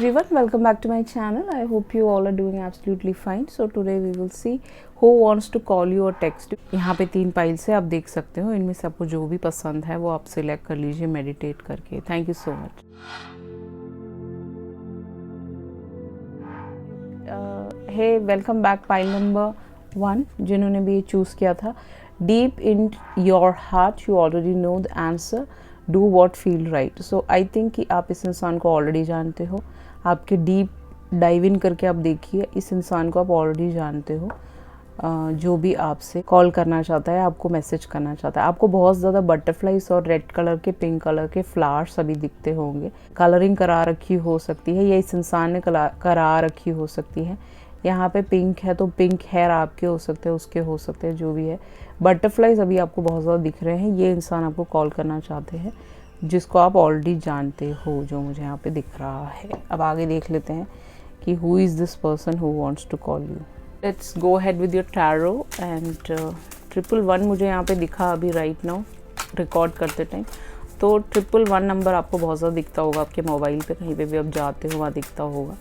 everyone, welcome back to my channel. I hope you all are doing absolutely fine. So today we will see who wants to call you or text you. यहाँ पे 3 files है, आप देख सकते हो। इनमें से आपको जो भी पसंद है वो आप सिलेक्ट कर लीजिए मेडिटेट करके। Thank you so much. Hey welcome back pile number 1 जिन्होंने भी चूज़ किया था। Deep in your heart you already know the answer, do what feel right. So I think कि आप इस इंसान को ऑलरेडी जानते हो। आपके डीप डाइव इन करके आप देखिए, इस इंसान को आप ऑलरेडी जानते हो। जो भी आपसे कॉल करना चाहता है, आपको मैसेज करना चाहता है, आपको बहुत ज़्यादा बटरफ्लाइज और रेड कलर के पिंक कलर के फ्लावर्स अभी दिखते होंगे। कलरिंग करा रखी हो सकती है या इस इंसान ने करा रखी हो सकती है। यहाँ पे पिंक है तो पिंक हेयर आपके हो सकते हैं, उसके हो सकते हैं, जो भी है। बटरफ्लाइज अभी आपको बहुत ज़्यादा दिख रहे हैं। ये इंसान आपको कॉल करना चाहते हैं जिसको आप ऑलरेडी जानते हो, जो मुझे यहाँ पे दिख रहा है। अब आगे देख लेते हैं कि who is this person who wants to call you. Let's go ahead with your tarot and 111 मुझे यहाँ पे दिखा अभी राइट नाउ रिकॉर्ड करते टाइम। तो 111 नंबर आपको बहुत ज़्यादा दिखता होगा आपके मोबाइल पे, कहीं पे भी आप जाते हो वहाँ दिखता होगा।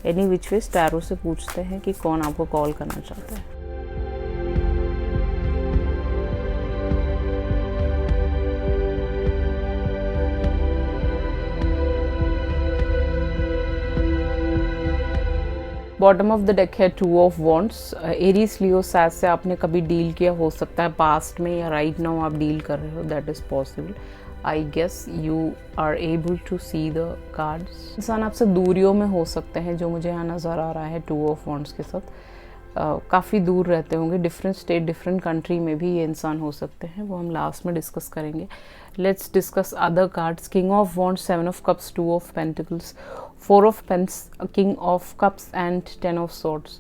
एनी विच वेज टैरो से पूछते हैं कि कौन आपको कॉल करना चाहता है। बॉटम ऑफ द डेक है 2 ऑफ वॉन्ड्स। एरीज लियो सैज से आपने कभी डील किया हो सकता है पास्ट में, या राइट नाउ आप डील कर रहे हो, that is possible. I guess you are able to see the cards. इंसान आपसे दूरियों में हो सकते हैं, जो मुझे यहाँ नज़र आ रहा है 2 ऑफ वॉन्ड्स के साथ। काफ़ी दूर रहते होंगे, डिफरेंट स्टेट डिफरेंट कंट्री में भी ये इंसान हो सकते हैं, वो हम लास्ट में डिस्कस करेंगे। Let's discuss other cards. King of wands, 7 of cups, 2 of pentacles, 4 of pens, king of cups and 10 of swords.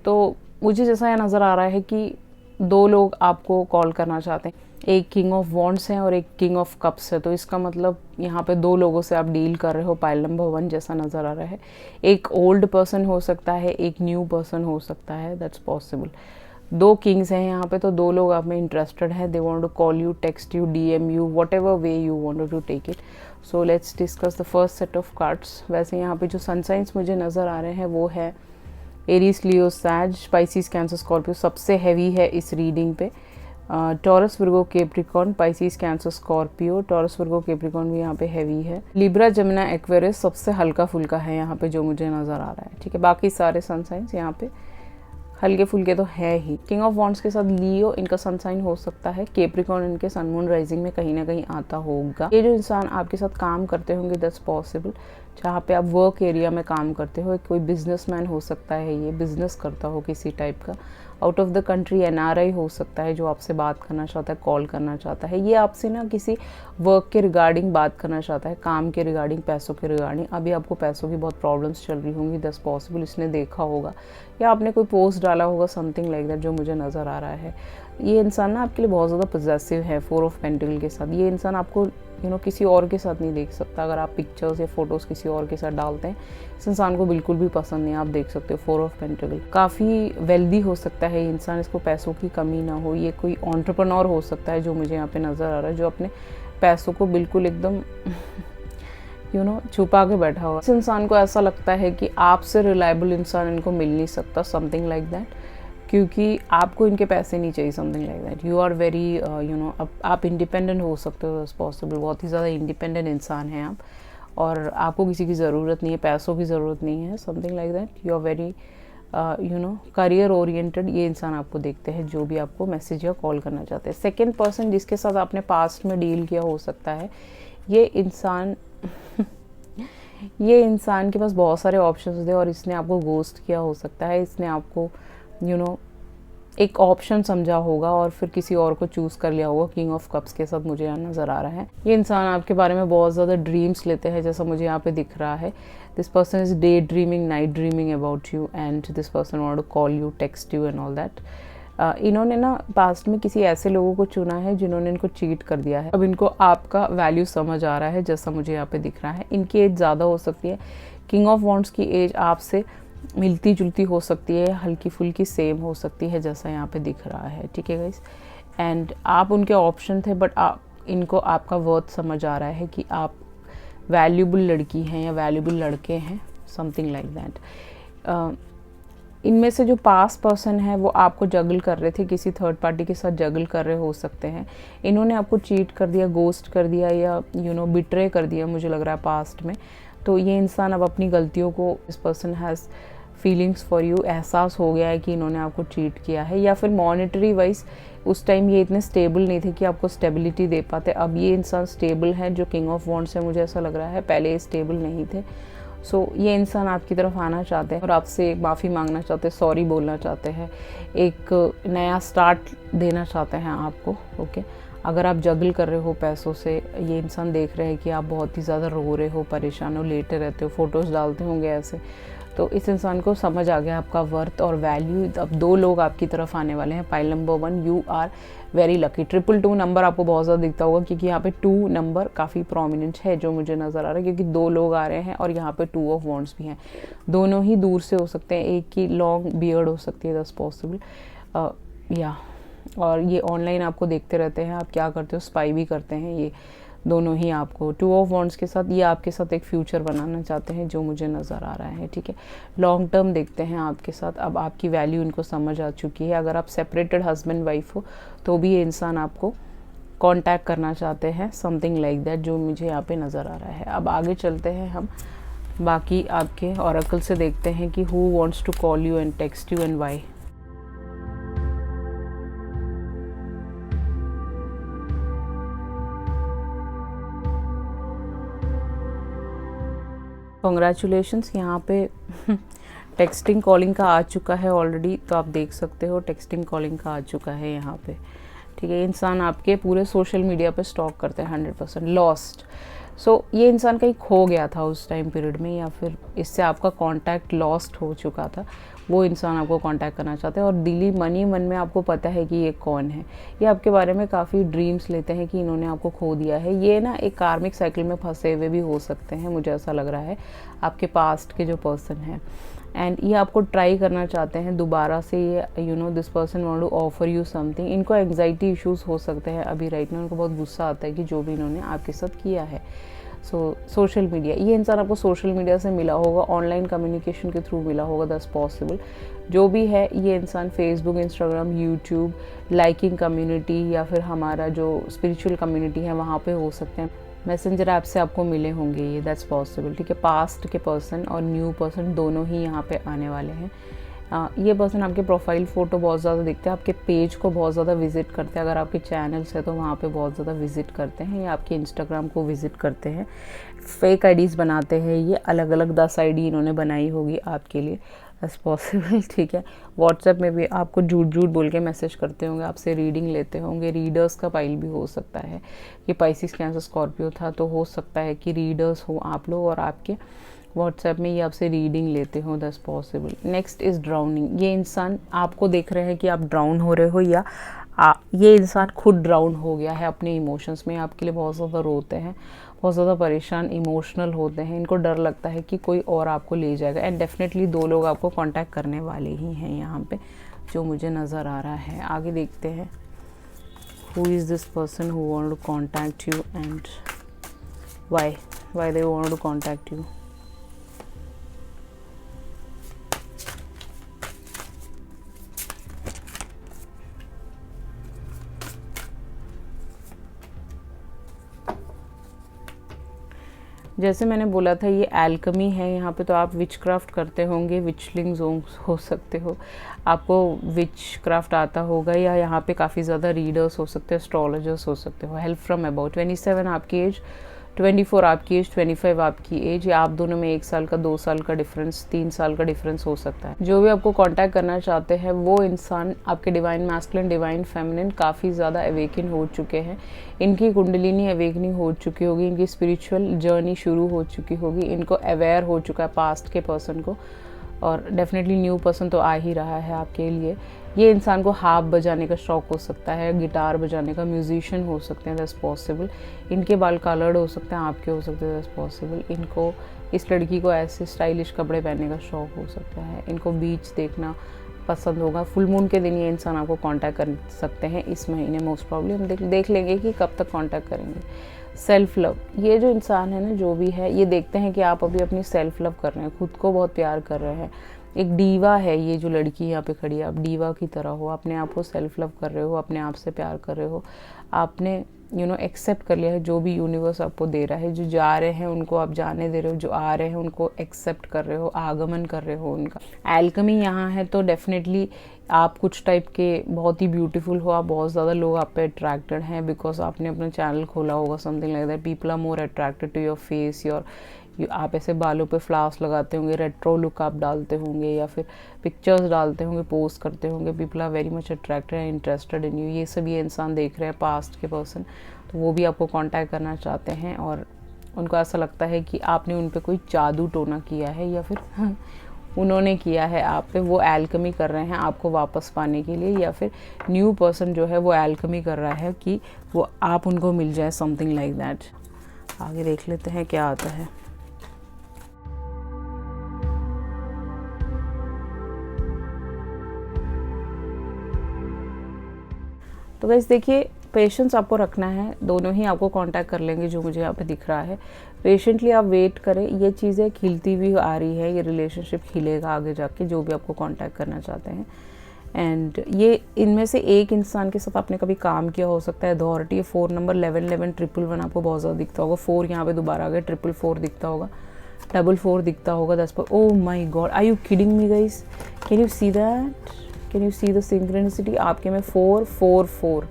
तो मुझे जैसा यह नज़र आ रहा है कि 2 लोग आपको कॉल करना चाहते हैं। एक किंग ऑफ वॉन्ड्स है और एक किंग ऑफ कप्स है, तो इसका मतलब यहाँ पे 2 लोगों से आप डील कर रहे हो। पाइल नंबर 1 जैसा नज़र आ रहा है। एक ओल्ड पर्सन हो सकता है, एक न्यू पर्सन हो सकता है, दैट्स पॉसिबल। 2 किंग्स हैं यहाँ पे, तो 2 लोग आप में इंटरेस्टेड हैं। They want to call you, text you, DM you, whatever way you want to take it. So let's discuss the first set of cards. वैसे यहाँ पे जो सनसाइंस मुझे नज़र आ रहे हैं वो है Aries, Leo, Sag, Pisces, Cancer, Scorpio. सबसे हैवी है इस रीडिंग पे Taurus, Virgo, Capricorn, Pisces, Cancer, Scorpio. Taurus, Virgo, Capricorn भी यहाँ पे हैवी है। लिब्रा, जमुना, एक्वेरियस सबसे हल्का फुल्का है यहाँ पे, जो मुझे नज़र आ रहा है। ठीक है, बाकी सारे सनसाइंस यहाँ पे हल्के फुल्के तो है ही। किंग ऑफ वॉन्ड्स के साथ लियो, इनका सनसाइन हो सकता है। कैप्रिकॉर्न इनके सन मून राइजिंग में कहीं ना कहीं आता होगा। ये जो इंसान आपके साथ काम करते होंगे, दैट्स पॉसिबल। जहाँ पे आप वर्क एरिया में काम करते हो, कोई बिजनेसमैन हो सकता है, ये बिजनेस करता हो किसी टाइप का। Out of the country NRI हो सकता है जो आपसे बात करना चाहता है, कॉल करना चाहता है। ये आपसे ना किसी वर्क के रिगार्डिंग बात करना चाहता है, काम के रिगार्डिंग, पैसों के रिगार्डिंग। अभी आपको पैसों की बहुत प्रॉब्लम्स चल रही होंगी, दैट्स पॉसिबल। इसने देखा होगा या आपने कोई पोस्ट डाला होगा, समथिंग लाइक दैट, जो मुझे नज़र आ रहा है। ये इंसान ना आपके लिए बहुत ज़्यादा पॉजेसिव है 4 ऑफ पेंटिकल के साथ। ये इंसान आपको किसी और के साथ नहीं देख सकता। अगर आप पिक्चर्स या फोटोज़ किसी और के साथ डालते हैं, इस इंसान को बिल्कुल भी पसंद नहीं। आप देख सकते हो 4 ऑफ पेंटिकल। काफ़ी वेल्दी हो सकता है ये इंसान, इसको पैसों की कमी ना हो। ये कोई एंटरप्रेन्योर हो सकता है, जो मुझे यहाँ पे नज़र आ रहा है, जो अपने पैसों को बिल्कुल एकदम छुपा के बैठा हुआ। इस इंसान को ऐसा लगता है कि आपसे रिलायबल इंसान इनको मिल नहीं सकता, समथिंग लाइक दैट, क्योंकि आपको इनके पैसे नहीं चाहिए, something like that. You are very आप इंडिपेंडेंट हो सकते हो, पॉसिबल। बहुत ही ज़्यादा इंडिपेंडेंट इंसान हैं आप, और आपको किसी की ज़रूरत नहीं है, पैसों की ज़रूरत नहीं है, something like that. You are very career oriented. ये इंसान आपको देखते हैं, जो भी आपको मैसेज या कॉल करना चाहते हैं। सेकेंड पर्सन जिसके साथ आपने पास्ट में डील किया हो सकता है, ये इंसान ये इंसान के पास बहुत सारे ऑप्शंस थे और इसने आपको गोस्ट किया हो सकता है। इसने आपको एक ऑप्शन समझा होगा और फिर किसी और को चूज़ कर लिया होगा। किंग ऑफ कप्स के साथ मुझे यहाँ नज़र आ रहा है। ये इंसान आपके बारे में बहुत ज़्यादा ड्रीम्स लेते हैं, जैसा मुझे यहाँ पे दिख रहा है। This person is day dreaming, night dreaming about you, and this person want to call you, text you and all that. इन्होंने ना पास्ट में किसी ऐसे लोगों को चुना है जिन्होंने इनको चीट कर दिया है। अब इनको आपका वैल्यू समझ आ रहा है, जैसा मुझे यहाँ पे दिख रहा है। इनकी एज ज़्यादा हो सकती है। किंग ऑफ वॉन्ड्स की एज आपसे मिलती जुलती हो सकती है, हल्की फुल्की सेम हो सकती है, जैसा यहाँ पे दिख रहा है। ठीक है गाइस, एंड आप उनके ऑप्शन थे, बट इनको आपका वर्थ समझ आ रहा है कि आप वैल्यूबल लड़की हैं या वैल्यूबल लड़के हैं, समथिंग लाइक दैट। इनमें से जो पास पर्सन है वो आपको जगल कर रहे थे, किसी थर्ड पार्टी के साथ जगल कर रहे हो सकते हैं। इन्होंने आपको चीट कर दिया, गोस्ट कर दिया या बिट्रे कर दिया, मुझे लग रहा है पास्ट में। तो ये इंसान अब अपनी गलतियों को, इस person has feelings for you, एहसास हो गया है कि इन्होंने आपको चीट किया है। या फिर मॉनेटरी वाइज उस टाइम ये इतने स्टेबल नहीं थे कि आपको स्टेबिलिटी दे पाते। अब ये इंसान स्टेबल है, जो किंग ऑफ वॉन्ड्स है, मुझे ऐसा लग रहा है। पहले ये स्टेबल नहीं थे। सो ये इंसान आपकी तरफ आना चाहते हैं और आपसे माफ़ी मांगना चाहते हैं, सॉरी बोलना चाहते हैं, एक नया स्टार्ट देना चाहते हैं आपको। ओके, अगर आप जगल कर रहे हो पैसों से, ये इंसान देख रहे हैं कि आप बहुत ही ज़्यादा रो रहे हो, परेशान हो, लेटे रहते हो, फ़ोटोज़ डालते होंगे ऐसे, तो इस इंसान को समझ आ गया आपका वर्थ और वैल्यू। अब 2 लोग आपकी तरफ आने वाले हैं। Pile number 1, you are very lucky. 222 number आपको बहुत ज़्यादा दिखता होगा, क्योंकि यहाँ पे 2 नंबर काफ़ी प्रोमिनेंट है, जो मुझे नज़र आ रहा है, क्योंकि 2 लोग आ रहे हैं और यहाँ पे 2 ऑफ वॉन्ड्स भी हैं। दोनों ही दूर से हो सकते हैं, एक की लॉन्ग बियर्ड हो सकती है, दैट्स पॉसिबल। या और ये ऑनलाइन आपको देखते रहते हैं, आप क्या करते हो, स्पाई भी करते हैं ये दोनों ही आपको। 2 ऑफ वॉन्ड्स के साथ ये आपके साथ एक फ्यूचर बनाना चाहते हैं, जो मुझे नज़र आ रहा है। ठीक है, लॉन्ग टर्म देखते हैं आपके साथ। अब आपकी वैल्यू इनको समझ आ चुकी है। अगर आप सेपरेटेड हस्बैंड वाइफ हो तो भी ये इंसान आपको कांटेक्ट करना चाहते हैं, समथिंग लाइक दैट, जो मुझे यहाँ पे नज़र आ रहा है। अब आगे चलते हैं हम बाकी आपके ऑरेकल से, देखते हैं कि who wants to call you and text you and why. Congratulations, यहाँ पे टेक्सटिंग कॉलिंग का आ चुका है ऑलरेडी, तो आप देख सकते हो टेक्सटिंग कॉलिंग का आ चुका है यहाँ पे। ठीक है, इंसान आपके पूरे सोशल मीडिया पे स्टॉक करते हैं, 100% लॉस्ट। सो ये इंसान कहीं खो गया था उस टाइम पीरियड में, या फिर इससे आपका कांटेक्ट लॉस्ट हो चुका था। वो इंसान आपको कांटेक्ट करना चाहते हैं और दिली मन में आपको पता है कि ये कौन है। ये आपके बारे में काफ़ी ड्रीम्स लेते हैं कि इन्होंने आपको खो दिया है। ये ना एक कार्मिक साइकिल में फंसे हुए भी हो सकते हैं, मुझे ऐसा लग रहा है, आपके पास्ट के जो पर्सन हैं। एंड ये आपको ट्राई करना चाहते हैं दोबारा से। ये this person want to offer you something. इनको एंग्जाइटी इश्यूज हो सकते हैं अभी राइट में, उनको बहुत गुस्सा आता है कि जो भी इन्होंने आपके साथ किया है। सोशल मीडिया, ये इंसान आपको सोशल मीडिया से मिला होगा, ऑनलाइन कम्युनिकेशन के थ्रू मिला होगा, दैट्स पॉसिबल। जो भी है, ये इंसान Facebook, Instagram, YouTube, liking community या फिर हमारा जो स्पिरिचुअल कम्युनिटी है वहाँ पे हो सकते हैं। मैसेंजर ऐप से आपको मिले होंगे ये, दैट्स पॉसिबल। ठीक है, पास्ट के पर्सन और न्यू पर्सन दोनों ही यहाँ पे आने वाले हैं। ये पर्सन आपके प्रोफाइल फ़ोटो बहुत ज़्यादा देखते हैं, आपके पेज को बहुत ज़्यादा विजिट करते हैं। अगर आपके चैनल्स है तो वहाँ पे बहुत ज़्यादा विजिट करते हैं, या आपके इंस्टाग्राम को विजिट करते हैं। फेक आईडीज़ बनाते हैं ये, अलग अलग 10 आईडी इन्होंने बनाई होगी आपके लिए, एज पॉसिबल। ठीक है, व्हाट्सएप में भी आपको झूठ बोल के मैसेज करते होंगे, आपसे रीडिंग लेते होंगे। रीडर्स का पाइल भी हो सकता है, कि पाइसिस, कैंसर, स्कॉर्पियो था, तो हो सकता है कि रीडर्स हो आप लोग और आपके व्हाट्सएप में ये आपसे रीडिंग लेते हो, that's possible. Next is drowning. ये इंसान आपको देख रहे हैं कि आप ड्राउन हो रहे हो, या ये इंसान खुद ड्राउन हो गया है अपने इमोशंस में, आपके लिए बहुत ज़्यादा रोते हैं, बहुत ज़्यादा परेशान, इमोशनल होते हैं। इनको डर लगता है कि कोई और आपको ले जाएगा। एंड डेफिनेटली 2 लोग आपको कांटेक्ट करने वाले ही हैं यहाँ पे, जो मुझे नज़र आ रहा है। आगे देखते हैं, who is this person who want to contact you and why they want to contact you. जैसे मैंने बोला था, ये एल्कमी है यहाँ पे, तो आप विच क्राफ्ट करते होंगे, विचलिंग्स हो सकते हो, आपको विच क्राफ्ट आता होगा, या यहाँ पे काफ़ी ज़्यादा रीडर्स हो सकते हैं, एस्ट्रोलॉजर्स हो सकते हो। हेल्प फ्रॉम अबाउट 27 आपकी एज, 24 आपकी एज, 25 आपकी एज, या आप दोनों में 1 साल का, 2 साल का डिफरेंस, 3 साल का डिफरेंस हो सकता है। जो भी आपको कांटेक्ट करना चाहते हैं वो इंसान आपके डिवाइन मैस्कुलिन, डिवाइन फेमिनिन काफ़ी ज़्यादा अवेकन हो चुके हैं। इनकी कुंडलिनी अवेकनिंग हो चुकी होगी, इनकी स्पिरिचुअल जर्नी शुरू हो चुकी होगी, इनको अवेयर हो चुका है पास्ट के पर्सन को, और डेफिनेटली न्यू पर्सन तो आ ही रहा है आपके लिए। ये इंसान को हार्प बजाने का शौक हो सकता है, गिटार बजाने का, म्यूजिशियन हो सकते हैं, दैट्स पॉसिबल। इनके बाल कलर्ड हो सकते हैं, आपके हो सकते हैं, दैट्स पॉसिबल। इनको, इस लड़की को ऐसे स्टाइलिश कपड़े पहनने का शौक हो सकता है। इनको बीच देखना, पसंद होगा। फुल मून के दिन ये इंसान आपको कांटेक्ट कर सकते हैं इस महीने मोस्ट प्रॉब्ली। हम देख लेंगे कि कब तक कांटेक्ट करेंगे। सेल्फ लव, ये जो इंसान है ना, जो भी है, ये देखते हैं कि आप अभी अपनी सेल्फ लव कर रहे हैं, खुद को बहुत प्यार कर रहे हैं। एक डीवा है ये जो लड़की यहाँ पे खड़ी है, आप डीवा की तरह हो, अपने आप को सेल्फ लव कर रहे हो, अपने आप से प्यार कर रहे हो, आपने एक्सेप्ट कर लिया है जो भी यूनिवर्स आपको दे रहा है। जो जा रहे हैं उनको आप जाने दे रहे हो, जो आ रहे हैं उनको एक्सेप्ट कर रहे हो, आगमन कर रहे हो उनका। एल्केमी यहाँ है तो डेफिनेटली आप कुछ टाइप के बहुत ही ब्यूटीफुल हो, आप बहुत ज़्यादा लोग आप पे अट्रैक्टेड हैं बिकॉज आपने अपना चैनल खोला होगा, something like that. People are more attracted to your face, आप ऐसे बालों पे फ्लावर्स लगाते होंगे, रेट्रो लुक आप डालते होंगे या फिर पिक्चर्स डालते होंगे, पोस्ट करते होंगे। People are very much attracted and interested in you. ये सब ये इंसान देख रहे हैं पास्ट के पर्सन, तो वो भी आपको कांटेक्ट करना चाहते हैं और उनको ऐसा लगता है कि आपने उन पे कोई जादू टोना किया है या फिर उन्होंने किया है आप पे। वो एल्केमी कर रहे हैं आपको वापस पाने के लिए, या फिर न्यू पर्सन जो है वो एल्केमी कर रहा है कि वो आप उनको मिल जाए, समथिंग लाइक दैट। आगे देख लेते हैं क्या आता है। तो गाइस देखिए, पेशेंस आपको रखना है, दोनों ही आपको कांटेक्ट कर लेंगे जो मुझे यहाँ पे दिख रहा है। पेशेंटली आप वेट करें, ये चीज़ें खिलती हुई आ रही है, ये रिलेशनशिप खिलेगा आगे जाके, जो भी आपको कांटेक्ट करना चाहते हैं। एंड ये इनमें से एक इंसान के साथ आपने कभी काम किया हो सकता है। अथॉरिटी 4 नंबर 1111 आपको बहुत ज़्यादा दिखता होगा। 4 यहाँ पे दोबारा आ गया, 444 दिखता होगा, 44 दिखता होगा, 10 पर। Oh my god, are you kidding me guys? Can you see that? Can you see the synchronicity? आपके में 444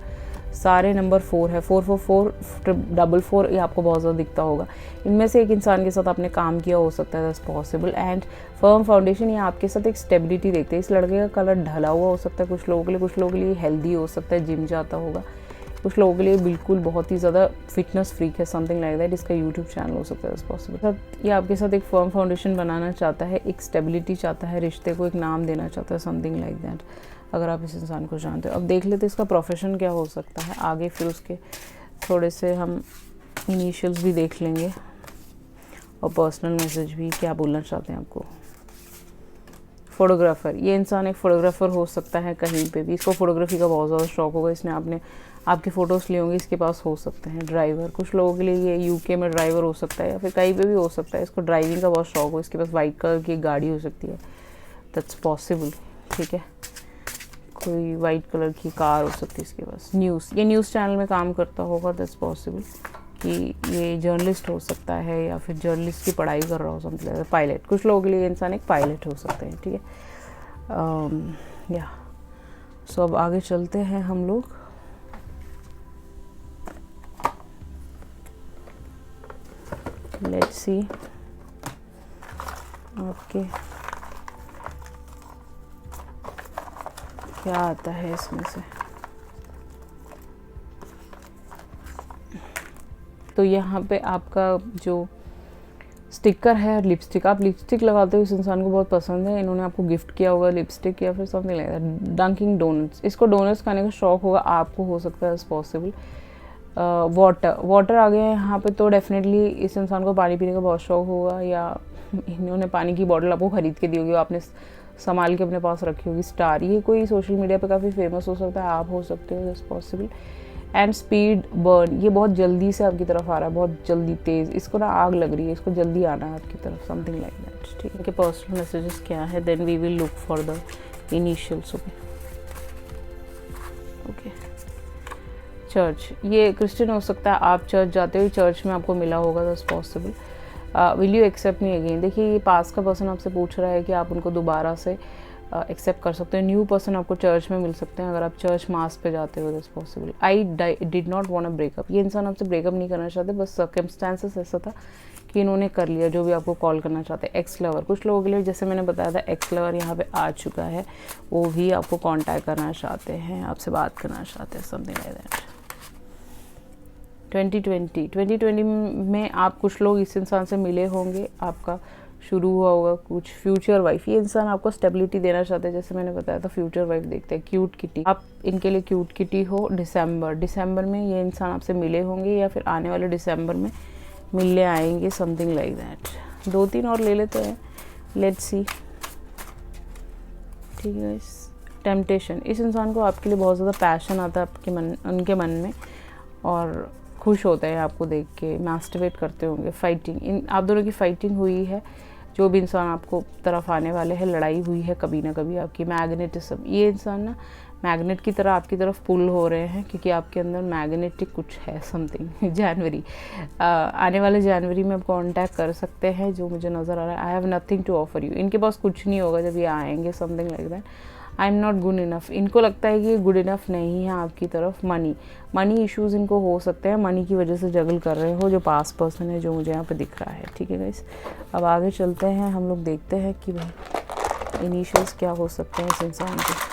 सारे नंबर 4 है, 444 444 ये आपको बहुत ज़्यादा दिखता होगा। इनमें से एक इंसान के साथ आपने काम किया हो सकता है, that's possible. And firm foundation, ये आपके साथ एक स्टेबिलिटी देखते हैं। इस लड़के का कलर ढला हुआ हो सकता है कुछ लोगों के लिए, कुछ लोगों के लिए हेल्दी हो सकता है, जिम जाता होगा, कुछ लोगों के लिए बिल्कुल बहुत ही ज़्यादा फिटनेस फ्रीक है, समथिंग लाइक दैट। इसका यूट्यूब चैनल हो सकता है, दैट्स पॉसिबल। ये आपके साथ एक फर्म फाउंडेशन बनाना चाहता है, एक स्टेबिलिटी चाहता है, रिश्ते को एक नाम देना चाहता है, समथिंग लाइक दैट, अगर आप इस इंसान को जानते हो। अब देख लेते इसका प्रोफेशन क्या हो सकता है आगे, फिर उसके थोड़े से हम इनिशियल्स भी देख लेंगे और पर्सनल मैसेज भी, क्या बोलना चाहते हैं आपको। फोटोग्राफर, ये इंसान एक फ़ोटोग्राफ़र हो सकता है कहीं पे भी, इसको फोटोग्राफी का बहुत ज़्यादा शौक होगा, इसने आपके फ़ोटोज़ लिए होंगे, इसके पास हो सकते हैं। ड्राइवर, कुछ लोगों के लिए ये यूके में ड्राइवर हो सकता है या फिर कहीं पे भी हो सकता है, इसको ड्राइविंग का बहुत शौक हो, इसके पास वाइट कलर की गाड़ी हो सकती है, दैट्स पॉसिबल, ठीक है। कोई वाइट कलर की कार हो सकती है इसके पास। न्यूज़, ये न्यूज़ चैनल में काम करता होगा, दैट्स पॉसिबल कि ये जर्नलिस्ट हो सकता है या फिर जर्नलिस्ट की पढ़ाई कर रहा हो, समथिंग लाइक दैट। पायलट, कुछ लोगों के लिए इंसान एक पायलट हो सकते हैं, ठीक है। या सो अब आगे चलते हैं हम लोग। लेट्स सी ओके क्या आता है इसमें से। तो यहाँ पे आपका जो स्टिकर है, लिपस्टिक, आप लिपस्टिक लगाते हो, इस इंसान को बहुत पसंद है, इन्होंने आपको गिफ्ट किया होगा लिपस्टिक या फिर something like that. Dunkin' Donuts, इसको डोनट्स खाने का शौक होगा, आपको हो सकता है, इट्स पॉसिबल। वाटर आ गया है यहाँ पे, तो डेफिनेटली इस इंसान को पानी पीने का बहुत शौक होगा, या इन्होंने पानी की बॉटल आपको ख़रीद के दी होगी, आपने संभाल के अपने पास रखी होगी। स्टार, ये कोई सोशल मीडिया पे काफ़ी फेमस हो सकता है, आप हो सकते हो, it's possible. And speed burn, ये बहुत जल्दी से आपकी तरफ आ रहा है, बहुत जल्दी तेज़, इसको ना आग लग रही है, इसको जल्दी आना है आपकी तरफ, समथिंग लाइक दैट, ठीक है। इनके पर्सनल मैसेजेस क्या है, then we will look for the initials. Okay, church, ये क्रिश्चियन हो सकता है, आप चर्च जाते हो, चर्च में आपको मिला होगा, that's possible. Will you accept me again, देखिए ये पास का पर्सन आपसे पूछ रहा है कि आप उनको दोबारा से एक्सेप्ट कर सकते हो। न्यू पर्सन आपको चर्च में मिल सकते हैं अगर आप चर्च मास पे जाते हो, that's possible. I did not want a breakup, ये इंसान आपसे ब्रेकअप नहीं करना चाहते, बस सर्कमस्टांसेस ऐसा था कि इन्होंने कर लिया जो भी आपको कॉल करना चाहते हैं। एक्स लवर, कुछ लोगों के लिए जैसे मैंने बताया था, एक्स लवर यहाँ पे आ चुका है, वो भी आपको कॉन्टैक्ट करना चाहते हैं, आपसे बात करना चाहते हैं, समथिंग लाइक दैट। 2020 में आप कुछ लोग इस इंसान से मिले होंगे, आपका शुरू हुआ होगा कुछ। फ्यूचर वाइफ, ये इंसान आपको स्टेबिलिटी देना चाहते हैं, जैसे मैंने बताया था फ्यूचर वाइफ देखते हैं। क्यूट किटी, आप इनके लिए क्यूट किटी हो। दिसंबर में ये इंसान आपसे मिले होंगे या फिर आने वाले दिसंबर में मिलने आएंगे, समथिंग लाइक दैट। 2-3 और ले लेते हैं, लेट्स सी, ठीक है। टेम्पटेशन, इस इंसान को आपके लिए बहुत ज़्यादा पैशन आता है उनके मन में, और खुश होते हैं आपको देख के, मैस्टरबेट करते होंगे। फाइटिंग, आप दोनों की फाइटिंग हुई है। जो भी इंसान आपको तरफ आने वाले हैं, लड़ाई हुई है कभी ना कभी आपकी। मैग्नेटिज्म, ये इंसान ना मैग्नेट की तरह आपकी तरफ पुल हो रहे हैं, क्योंकि आपके अंदर मैग्नेटिक कुछ है समथिंग। जनवरी, आने वाले जनवरी में आप कांटेक्ट कर सकते हैं, जो मुझे नज़र आ रहा है। I have nothing to offer you, इनके पास कुछ नहीं होगा जब ये आएंगे, something like that. I am not good enough, इनको लगता है कि ये गुड इनफ नहीं है आपकी तरफ। मनी इश्यूज़ इनको हो सकते हैं, मनी की वजह से जगल कर रहे हो, जो पास पर्सन है जो मुझे यहाँ पे दिख रहा है। ठीक है गाइस, अब आगे चलते हैं, हम लोग देखते हैं कि भाई इनिशियल्स क्या हो सकते हैं इस इंसान के।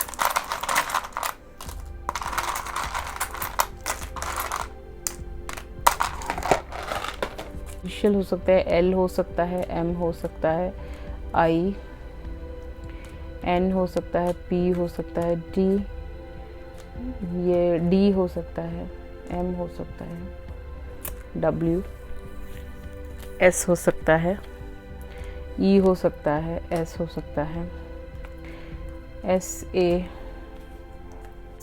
इनिशियल हो सकता है एल, हो सकता है एम, हो सकता है आई, एन हो सकता है, पी हो सकता है, डी, ये डी हो सकता है, एम हो सकता है, डब्ल्यू, एस हो सकता है, ई हो सकता है, एस हो सकता है, एस ए,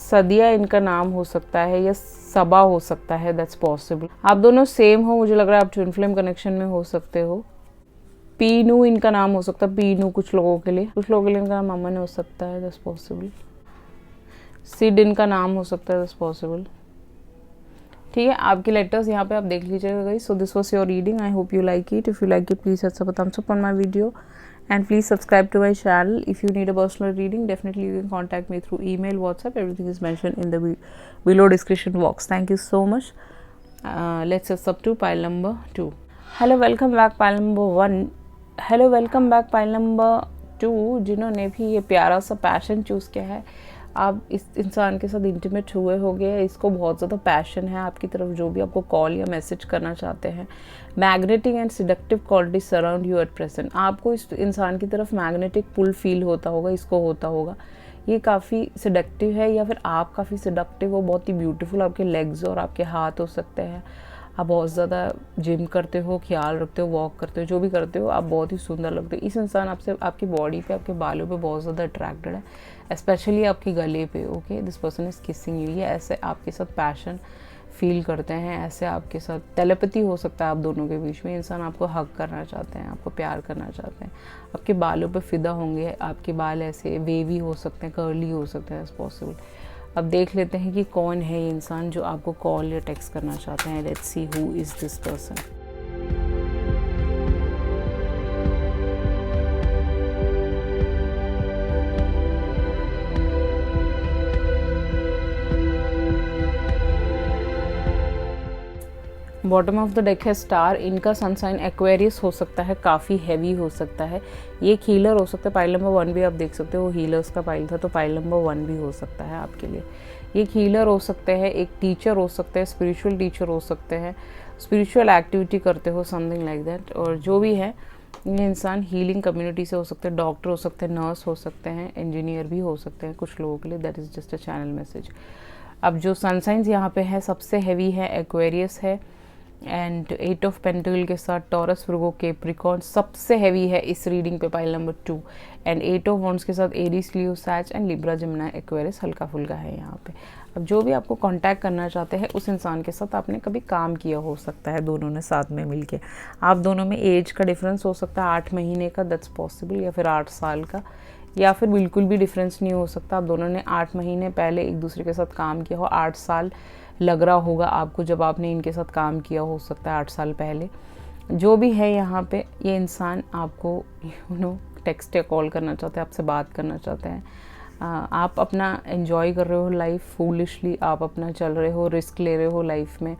सदिया इनका नाम हो सकता है, या सबा हो सकता है, दैट्स पॉसिबल। आप दोनों सेम हो, मुझे लग रहा है आप ट्विन फ्लेम कनेक्शन में हो सकते हो। पीनू इनका नाम हो सकता है, पीनू कुछ लोगों के लिए इनका नाम अमन हो सकता है, दैट्स पॉसिबल। सिड इनका नाम हो सकता है, दैट्स पॉसिबल। ठीक है, आपके लेटर्स यहाँ पे आप देख लीजिएगा guys. So this was your reading, I hope you like it. If you like it, please hit thumbs up on my video and please subscribe to my channel. If you need a personal reading, definitely you can contact me through email, WhatsApp, everything is mentioned in the below description box. Thank you so much. Let's set up to pile number 2. Hello, welcome back pile number 1. Hello, welcome back pile number 2। जिन्होंने भी ये प्यारा सा passion choose किया है, आप इस इंसान के साथ इंटीमेट हुए होंगे, इसको बहुत ज़्यादा पैशन है आपकी तरफ, जो भी आपको कॉल या मैसेज करना चाहते हैं। Magnetic and seductive quality surround you at present, आपको इस इंसान की तरफ मैग्नेटिक पुल फील होता होगा, इसको होता होगा। ये काफ़ी सिडक्टिव है, या फिर आप काफ़ी सिडक्टिव हो, बहुत ही ब्यूटीफुल आपके लेग्स और आपके हाथ हो सकते हैं। आप बहुत ज़्यादा जिम करते हो, ख्याल रखते हो, वॉक करते हो, जो भी करते हो, आप बहुत ही सुंदर लगते हो। इस इंसान आपसे आपकी बॉडी पे, आपके बालों पे बहुत ज़्यादा अट्रैक्टेड है, स्पेशली आपके गले पे। Okay, this person is kissing you, ये ऐसे आपके साथ पैशन फील करते हैं, ऐसे आपके साथ टेलीपैथी हो सकता है आप दोनों के बीच में। इंसान आपको हग करना चाहते हैं, आपको प्यार करना चाहते हैं, आपके बालों पे फिदा होंगे। आपके बाल ऐसे वेवी हो सकते हैं, कर्ली हो सकते हैं, एज पॉसिबल। अब देख लेते हैं कि कौन है ये इंसान जो आपको कॉल या टेक्स्ट करना चाहते हैं। Let's see who is this person. Bottom of the deck है स्टार, इनका सनसाइन एक्वेरियस हो सकता है, काफ़ी हैवी हो सकता है। ये एक हीलर हो सकता है, पाइल नंबर 1 भी आप देख सकते हो, हीलर्स का पाइल था, तो पाइल नंबर 1 भी हो सकता है आपके लिए। ये एक हीलर हो सकते हैं, एक टीचर हो सकते हैं, स्पिरिचुअल टीचर हो सकते हैं, स्पिरिचुअल एक्टिविटी करते हो, समथिंग लाइक दैट। और जो भी है, ये इंसान हीलिंग कम्युनिटी से हो सकते हैं, डॉक्टर हो सकते हैं, नर्स हो सकते हैं, इंजीनियर भी हो सकते हैं कुछ लोगों के लिए। That is just a channel message. अब जो सनसाइंस यहाँ पे है, सबसे हैवी है एक्वेरियस है, एंड 8 ऑफ पेंटिकल के साथ टॉरस, वर्गो, कैप्रिकॉर्न सबसे हैवी है इस रीडिंग पे, pile number 2। And 8 of wands के साथ एरीज, लियो, सैज एंड लिब्रा, जिमिनी, एक्वेरियस हल्का फुल्का है यहाँ पे। अब जो भी आपको कांटेक्ट करना चाहते हैं, उस इंसान के साथ आपने कभी काम किया हो सकता है, दोनों ने साथ में मिलके। आप दोनों में एज का डिफरेंस हो सकता है 8 महीने का, दैट्स पॉसिबल, या फिर 8 साल का, या फिर बिल्कुल भी डिफरेंस नहीं हो सकता। आप दोनों ने 8 महीने पहले एक दूसरे के साथ काम किया हो, 8 साल लग रहा होगा आपको जब आपने इनके साथ काम किया हो सकता है 8 साल पहले। जो भी है यहाँ पे, ये इंसान आपको टेक्स्ट या कॉल करना चाहते हैं, आपसे बात करना चाहते हैं। आप अपना एंजॉय कर रहे हो लाइफ फूलिशली, आप अपना चल रहे हो, रिस्क ले रहे हो लाइफ में।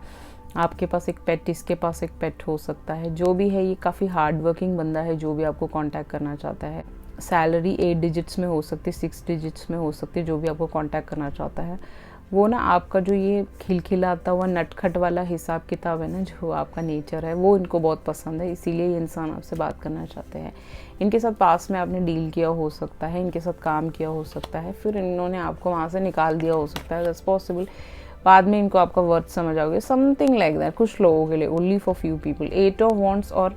आपके पास एक पेट, इसके पास एक पेट हो सकता है। जो भी है, ये काफ़ी हार्ड वर्किंग बंदा है, जो भी आपको कांटेक्ट करना चाहता है। सैलरी 8 डिजिट्स में हो सकती है, 6 डिजिट्स में हो सकती है, जो भी आपको कांटेक्ट करना चाहता है। वो ना आपका जो ये खिलखिलाता हुआ नटखट वाला हिसाब किताब है ना, जो आपका नेचर है, वो इनको बहुत पसंद है, इसीलिए ये इंसान आपसे बात करना चाहते हैं। इनके साथ पास में आपने डील किया हो सकता है, इनके साथ काम किया हो सकता है, फिर इन्होंने आपको वहाँ से निकाल दिया हो सकता है, दैट्स पॉसिबल। बाद में इनको आपका वर्थ समझ आओगे, समथिंग लाइक दैट, कुछ लोगों के लिए, only for few people. 8 of wands और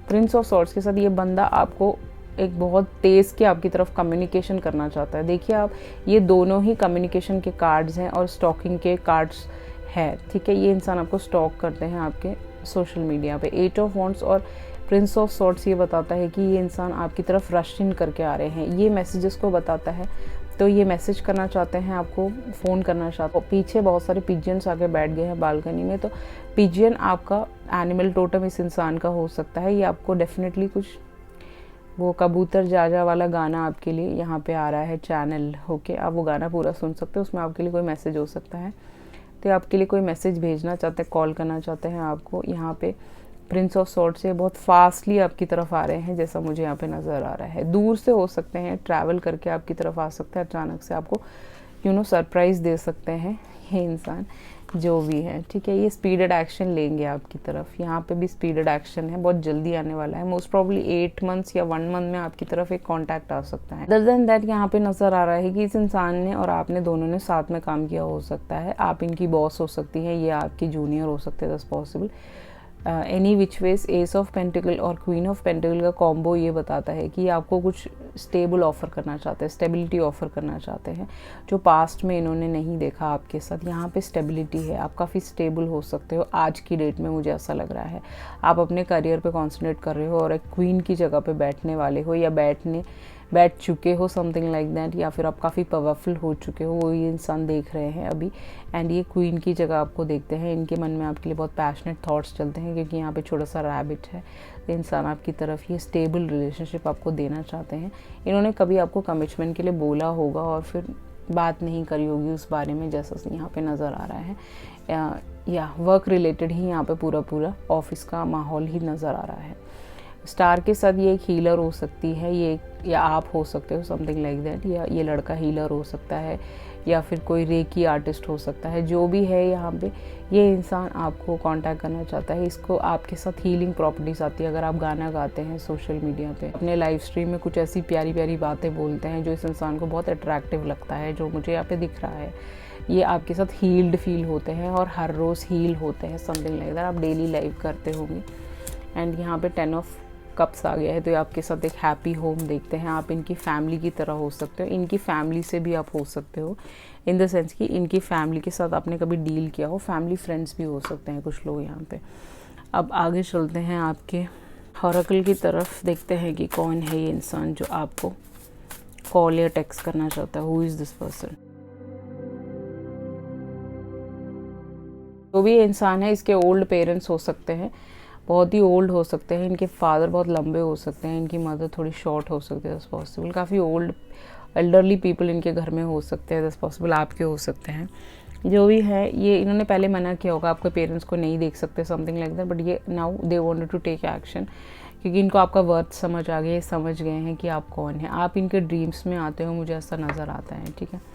प्रिंस ऑफ सॉर्ड्स के साथ ये बंदा आपको एक बहुत तेज़ की आपकी तरफ कम्युनिकेशन करना चाहता है। देखिए आप, ये दोनों ही कम्युनिकेशन के कार्ड्स हैं और स्टॉकिंग के कार्ड्स है, ठीक है। ये इंसान आपको स्टॉक करते हैं आपके सोशल मीडिया पे। 8 ऑफ वॉन्ड्स और प्रिंस ऑफ सॉर्ड्स ये बताता है कि ये इंसान आपकी तरफ रश इन करके आ रहे हैं, ये मैसेजेस को बताता है। तो ये मैसेज करना चाहते हैं आपको, फ़ोन करना चाहते हैं। पीछे बहुत सारे पिजियंस आके बैठ गए हैं बालकनी में, तो पिजियन आपका एनिमल टोटम इस इंसान का हो सकता है। ये आपको डेफिनेटली कुछ वो कबूतर जाजा वाला गाना आपके लिए यहाँ पे आ रहा है चैनल होके, आप वो गाना पूरा सुन सकते हो, उसमें आपके लिए कोई मैसेज हो सकता है। तो आपके लिए कोई मैसेज भेजना चाहते हैं, कॉल करना चाहते हैं आपको। यहाँ पे प्रिंस ऑफ सॉर्ड से बहुत फास्टली आपकी तरफ आ रहे हैं, जैसा मुझे यहाँ पे नज़र आ रहा है। दूर से हो सकते हैं, ट्रैवल करके आपकी तरफ आ सकते हैं, अचानक से आपको सरप्राइज़ दे सकते हैं ये इंसान जो भी है, ठीक है। ये स्पीडेड एक्शन लेंगे आपकी तरफ, यहाँ पे भी स्पीडेड एक्शन है, बहुत जल्दी आने वाला है। मोस्ट प्रॉब्ली 8 मंथ्स या 1 मंथ में आपकी तरफ एक कॉन्टैक्ट आ सकता है। अदर देन दैट यहाँ पे नज़र आ रहा है कि इस इंसान ने और आपने दोनों ने साथ में काम किया हो सकता है। आप इनकी बॉस हो सकती हैं, ये आपकी जूनियर हो सकते हैं, that's possible. Any which veg S of pentacle और क्वीन ऑफ पेंटिकल का कॉम्बो ये बताता है कि आपको कुछ स्टेबल ऑफ़र करना चाहते हैं, स्टेबिलिटी ऑफ़र करना चाहते हैं, जो पास्ट में इन्होंने नहीं देखा आपके साथ। यहाँ पे स्टेबिलिटी है, आप काफ़ी स्टेबल हो सकते हो आज की डेट में, मुझे ऐसा लग रहा है। आप अपने करियर पे कॉन्सेंट्रेट कर रहे हो और एक क्वीन की जगह पे बैठने वाले हो या बैठ चुके हो, समथिंग लाइक दैट, या फिर आप काफ़ी पावरफुल हो चुके हो, वो ये इंसान देख रहे हैं अभी। एंड ये क्वीन की जगह आपको देखते हैं। इनके मन में आपके लिए बहुत पैशनेट थॉट्स चलते हैं, क्योंकि यहाँ पे छोटा सा रैबिट है। तो इंसान आपकी तरफ ये स्टेबल रिलेशनशिप आपको देना चाहते हैं। इन्होंने कभी आपको कमिटमेंट के लिए बोला होगा और फिर बात नहीं करी होगी उस बारे में, जैसा यहाँ पे नज़र आ रहा है। या वर्क रिलेटेड ही यहाँ पे पूरा ऑफिस का माहौल ही नज़र आ रहा है। स्टार के साथ ये एक हीलर हो सकती है, ये या आप हो सकते हो, समथिंग लाइक दैट, या ये लड़का हीलर हो सकता है, या फिर कोई रेकी आर्टिस्ट हो सकता है। जो भी है यहाँ पे, ये इंसान आपको कांटेक्ट करना चाहता है। इसको आपके साथ हीलिंग प्रॉपर्टीज आती है। अगर आप गाना गाते हैं सोशल मीडिया पे, अपने लाइव स्ट्रीम में कुछ ऐसी प्यारी प्यारी बातें बोलते हैं जो इस इंसान को बहुत अट्रैक्टिव लगता है, जो मुझे यहाँ पे दिख रहा है, ये आपके साथ हील्ड फील होते हैं और हर रोज़ हील होते हैं, समथिंग लाइक दैट। आप डेली लाइव करते होंगे। एंड यहाँ पे 10 ऑफ कप्स आ गया है, तो ये आपके साथ एक हैप्पी होम देखते हैं। आप इनकी फैमिली की तरह हो सकते हो, इनकी फैमिली से भी आप हो सकते हो, इन द सेंस कि इनकी फैमिली के साथ आपने कभी डील किया हो। फैमिली फ्रेंड्स भी हो सकते हैं कुछ लोग यहाँ पे। अब आगे चलते हैं आपके ऑरेकल की तरफ, देखते हैं कि कौन है ये इंसान जो आपको कॉल या टेक्स्ट करना चाहता है। Who is this person? जो भी ये इंसान है, इसके ओल्ड पेरेंट्स हो सकते हैं, बहुत ही ओल्ड हो सकते हैं। इनके फादर बहुत लंबे हो सकते हैं, इनकी मदर थोड़ी शॉर्ट हो सकती है, दैट्स पॉसिबल। काफ़ी ओल्ड एल्डरली पीपल इनके घर में हो सकते हैं, दैट्स पॉसिबल। आपके हो सकते हैं। जो भी है, ये इन्होंने पहले मना किया होगा, आपके पेरेंट्स को नहीं देख सकते, समथिंग लाइक दैट, बट ये now they wanted to take action, क्योंकि इनको आपका वर्थ समझ आ गया, समझ गए हैं कि आप कौन हैं। आप इनके ड्रीम्स में आते हो, मुझे ऐसा नज़र आता है, ठीक है।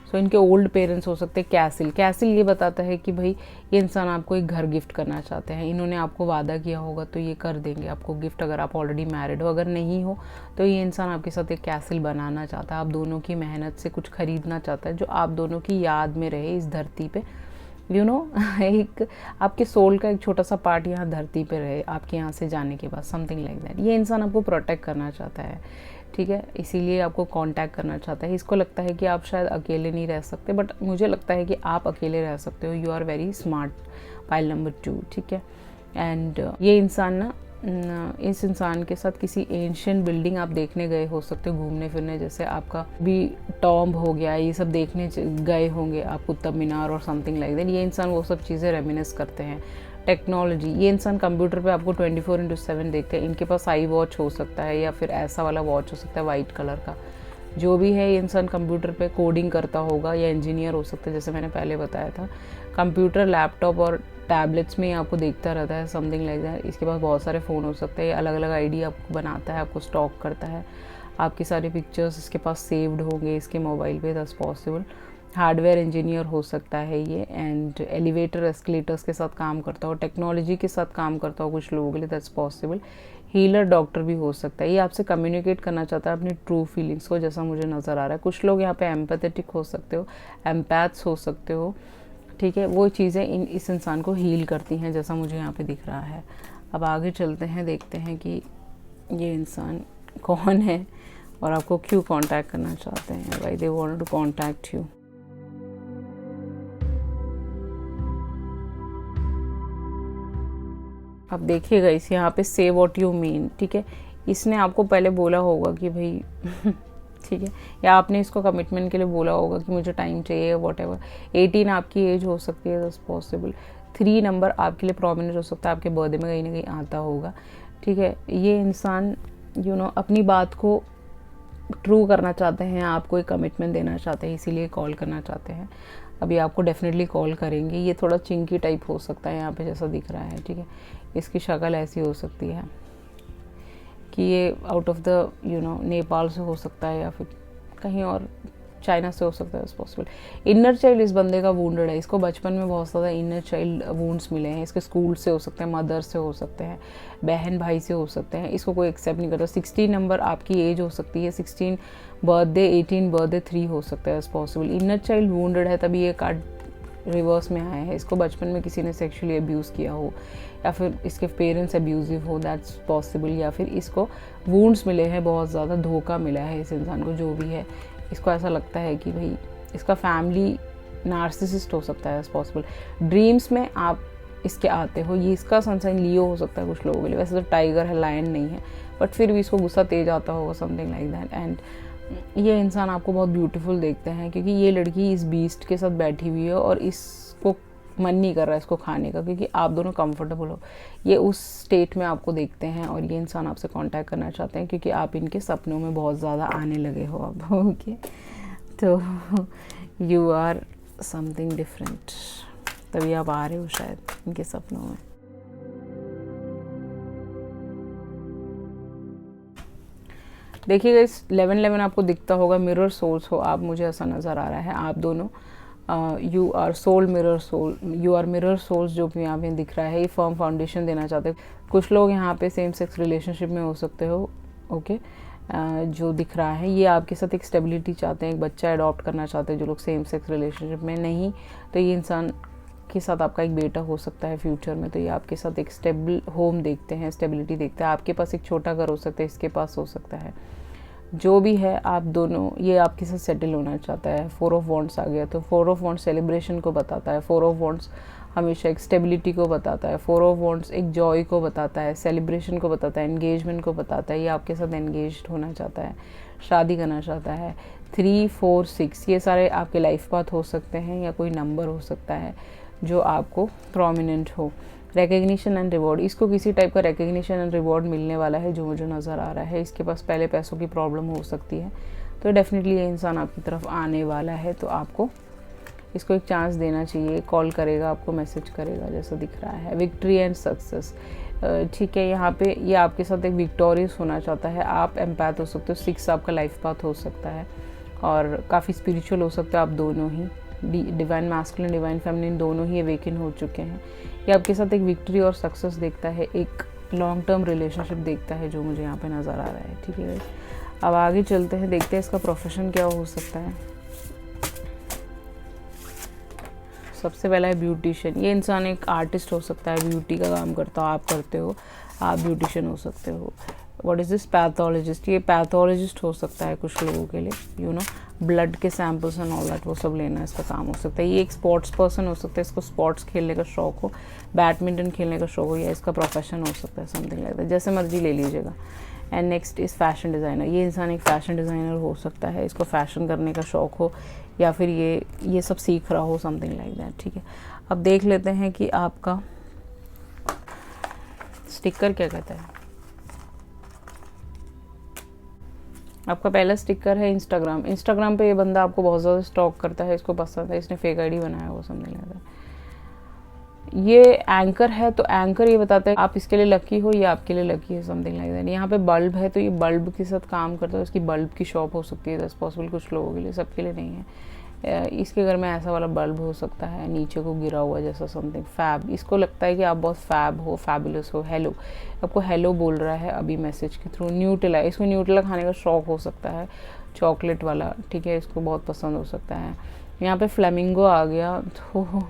सो इनके ओल्ड पेरेंट्स हो सकते हैं। कैसिल ये बताता है कि भाई ये इंसान आपको एक घर गिफ्ट करना चाहते हैं। इन्होंने आपको वादा किया होगा तो ये कर देंगे आपको गिफ्ट, अगर आप ऑलरेडी मैरिड हो। अगर नहीं हो तो ये इंसान आपके साथ एक कैसिल बनाना चाहता है, आप दोनों की मेहनत से कुछ खरीदना चाहता है जो आप दोनों की याद में रहे इस धरती पे। एक आपके सोल का एक छोटा सा पार्ट यहाँ धरती पे रहे आपके यहाँ से जाने के बाद, समथिंग लाइक दैट। ये इंसान आपको प्रोटेक्ट करना चाहता है, ठीक है, इसीलिए आपको कांटेक्ट करना चाहता है। इसको लगता है कि आप शायद अकेले नहीं रह सकते, बट मुझे लगता है कि आप अकेले रह सकते हो। You are very smart, pile number 2, ठीक है। एंड ये इंसान ना, इस इंसान के साथ किसी एंशियंट बिल्डिंग आप देखने गए हो सकते हो घूमने फिरने, जैसे आपका भी टॉम्ब हो गया, ये सब देखने गए होंगे आप, कुतुब मीनार और समथिंग लाइक दैट। ये इंसान वो सब चीज़ें रेमिनिस करते हैं। टेक्नोलॉजी, ये इंसान कंप्यूटर पे आपको 24/7 देखते हैं। इनके पास आई वॉच हो सकता है या फिर ऐसा वाला वॉच हो सकता है वाइट कलर का। जो भी है, ये इंसान कंप्यूटर पे कोडिंग करता होगा या इंजीनियर हो सकता है, जैसे मैंने पहले बताया था। कंप्यूटर, लैपटॉप और टैबलेट्स में आपको देखता रहता है, समथिंग लाइक दैट। इसके पास बहुत सारे फ़ोन हो सकते हैं, अलग अलग आईडी आपको बनाता है, आपको स्टॉक करता है। आपकी सारी पिक्चर्स इसके पास सेव्ड होंगे इसके मोबाइल पे, दैट्स पॉसिबल। हार्डवेयर इंजीनियर हो सकता है ये। एंड एलिवेटर एस्केलेटर्स के साथ काम करता हो, टेक्नोलॉजी के साथ काम करता हो कुछ लोगों के लिए, दैट्स पॉसिबल। हीलर, डॉक्टर भी हो सकता है। ये आपसे कम्युनिकेट करना चाहता है अपनी ट्रू फीलिंग्स को, जैसा मुझे नज़र आ रहा है। कुछ लोग यहाँ पे एम्पैथेटिक हो सकते हो, एम्पैथ्स हो सकते हो, ठीक है। वो चीज़ें इस इंसान को हील करती हैं, जैसा मुझे यहाँ पे दिख रहा है। अब आगे चलते हैं, देखते हैं कि ये इंसान कौन है और आपको क्यों कांटेक्ट करना चाहते हैं, why they want to contact you. अब देखिएगा इस यहाँ पे से व्हाट यू मीन, ठीक है, इसने आपको पहले बोला होगा कि भाई ठीक है, या आपने इसको कमिटमेंट के लिए बोला होगा कि मुझे टाइम चाहिए, वॉट एवर। 18 आपकी एज हो सकती है, दैट्स पॉसिबल। 3 नंबर आपके लिए प्रोमिनेंट हो सकता है, आपके बर्थडे में कहीं ना कहीं आता होगा, ठीक है। ये इंसान अपनी बात को ट्रू करना चाहते हैं, आपको एक कमिटमेंट देना चाहते हैं, इसीलिए कॉल करना चाहते हैं। अभी आपको डेफिनेटली कॉल करेंगे। ये थोड़ा चिंकी टाइप हो सकता है यहाँ पे जैसा दिख रहा है, ठीक है। इसकी शक्ल ऐसी हो सकती है कि ये आउट ऑफ द नेपाल से हो सकता है या फिर कहीं और चाइना से हो सकता है, इट्स पॉसिबल। इनर चाइल्ड इस बंदे का वुंडेड है, इसको बचपन में बहुत ज़्यादा इनर चाइल्ड वुंड्स मिले हैं। इसके स्कूल से हो सकते हैं, मदर से हो सकते हैं, बहन भाई से हो सकते हैं। इसको कोई एक्सेप्ट नहीं करता। 16 नंबर आपकी एज हो सकती है, 16 बर्थडे, 18 बर्थडे, 3 हो सकता है, it's possible. Inner child wounded है, तभी ये कार्ड रिवर्स में आया है। इसको बचपन में किसी ने सेक्सुअली अब्यूज़ किया हो या फिर इसके पेरेंट्स अब्यूजिव हो, दैट्स पॉसिबल। या फिर इसको वुंड्स मिले हैं, बहुत ज़्यादा धोखा मिला है इस इंसान को, जो भी है। इसको ऐसा लगता है कि भाई इसका फैमिली नार्सिसिस्ट हो सकता है, इट्स पॉसिबल। ड्रीम्स में आप इसके आते हो, ये इसका सनसाइन लियो हो सकता है कुछ लोगों के लिए। वैसे तो टाइगर है, लायन नहीं है, बट फिर भी इसको गुस्सा तेज आता होगा, समथिंग लाइक दैट। एंड ये इंसान आपको बहुत ब्यूटीफुल देखते हैं क्योंकि ये लड़की इस बीस्ट के साथ बैठी हुई है और इसको मन नहीं कर रहा है इसको खाने का, क्योंकि आप दोनों कंफर्टेबल हो। ये उस स्टेट में आपको देखते हैं और ये इंसान आपसे कांटेक्ट करना चाहते हैं क्योंकि आप इनके सपनों में बहुत ज़्यादा आने लगे हो अब। ओके, तो यू आर समथिंग डिफरेंट, तभी आप आ रहे हो शायद इनके सपनों में। देखिएगा इस 11-11 आपको दिखता होगा, मिरर सोल्स हो आप, मुझे ऐसा नज़र आ रहा है। आप दोनों you are soul mirror soul, you are mirror souls, जो भी यहाँ पे दिख रहा है। ये फर्म फाउंडेशन देना चाहते हैं। कुछ लोग यहाँ पे सेम सेक्स रिलेशनशिप में हो सकते हो, ओके। जो दिख रहा है ये आपके साथ एक स्टेबिलिटी चाहते हैं, एक बच्चा अडॉप्ट करना चाहते हैं। जो लोग सेम सेक्स रिलेशनशिप में नहीं, तो ये इंसान के साथ आपका एक बेटा हो सकता है फ्यूचर में। तो ये आपके साथ एक स्टेबल होम देखते हैं, स्टेबिलिटी देखते हैं। आपके पास एक छोटा घर हो सकता है, इसके पास हो सकता है। जो भी है, आप दोनों, ये आपके साथ सेटल होना चाहता है। 4 ऑफ वॉन्ड्स आ गया, तो 4 ऑफ वॉन्ड्स सेलिब्रेशन को बताता है। 4 ऑफ वॉन्ड्स हमेशा एक स्टेबिलिटी को बताता है। 4 ऑफ वॉन्ड्स एक जॉय को बताता है, सेलिब्रेशन को बताता है, एंगेजमेंट को बताता है। ये आपके साथ एंगेज्ड होना चाहता है, शादी करना चाहता है। 3, 4, 6 ये सारे आपके लाइफ पाथ हो सकते हैं या कोई नंबर हो सकता है जो आपको प्रोमिनेंट हो। रिकग्निशन एंड रिवॉर्ड, इसको किसी टाइप का रिकग्निशन एंड रिवॉर्ड मिलने वाला है जो मुझे नज़र आ रहा है। इसके पास पहले पैसों की प्रॉब्लम हो सकती है, तो डेफिनेटली ये इंसान आपकी तरफ आने वाला है। तो आपको इसको एक चांस देना चाहिए। कॉल करेगा, आपको मैसेज करेगा, जैसा दिख रहा है। विक्ट्री एंड सक्सेस, ठीक है। यहाँ पे ये आपके साथ एक विक्टोरियस होना चाहता है। आप एम्पैथ हो सकते हो। 6 आपका लाइफ पाथ हो सकता है और काफ़ी स्पिरिचुअल हो सकता है। आप दोनों ही डिवाइन मैस्कुलिन, डिवाइन फेमिनिन दोनों ही अवेकन हो चुके हैं। ये आपके साथ एक विक्ट्री और सक्सेस देखता है, एक लॉन्ग टर्म रिलेशनशिप देखता है, जो मुझे यहाँ पे नज़र आ रहा है, ठीक है। अब आगे चलते हैं, देखते हैं इसका प्रोफेशन क्या हो सकता है। सबसे पहला है ब्यूटिशियन। ये इंसान एक आर्टिस्ट हो सकता है, ब्यूटी का काम करता हो, आप करते हो, आप ब्यूटिशियन हो सकते हो। What is this? पैथोलॉजिस्ट। ये पैथोलॉजिस्ट हो सकता है कुछ लोगों के लिए, ब्लड के सैंपल्स एंड ऑल दैट, वो सब लेना इसका काम हो सकता है। ये एक स्पोर्ट्स पर्सन हो सकता है, इसको स्पोर्ट्स खेलने का शौक हो, बैडमिंटन खेलने का शौक हो, या इसका प्रोफेशन हो सकता है, समथिंग लाइक दैट, जैसे मर्जी ले लीजिएगा। And next is fashion designer. ये इंसान एक फ़ैशन डिज़ाइनर हो सकता है, इसको फ़ैशन करने का शौक हो या फिर ये सब सीख रहा हो, समथिंग लाइक दैट, ठीक है। अब देख लेते हैं कि आपका स्टिकर क्या कहता है। आपका पहला स्टिकर है इंस्टाग्राम। इंस्टाग्राम पे ये बंदा आपको बहुत ज़्यादा स्टॉक करता है, इसको पसंद है, इसने फेक आईडी बनाया हो, समथिंग लाइक दैट। ये एंकर है, तो एंकर ये बताता है आप इसके लिए लकी हो, ये आपके लिए लकी है, समथिंग लाइक दैट। यहाँ पे बल्ब है, तो ये बल्ब के साथ काम करता है, उसकी बल्ब की शॉप हो सकती है, दैट्स पॉसिबल कुछ लोगों के लिए, सबके लिए नहीं है। इसके घर में ऐसा वाला बल्ब हो सकता है, नीचे को गिरा हुआ जैसा, समथिंग फैब। इसको लगता है कि आप बहुत फैब हो, फैबुलस हो। हेलो, आपको हेलो बोल रहा है अभी मैसेज के थ्रू। न्यूटेला, इसको न्यूटेला खाने का शौक हो सकता है, चॉकलेट वाला, ठीक है, इसको बहुत पसंद हो सकता है। यहाँ पे फ्लेमिंगो आ गया, तो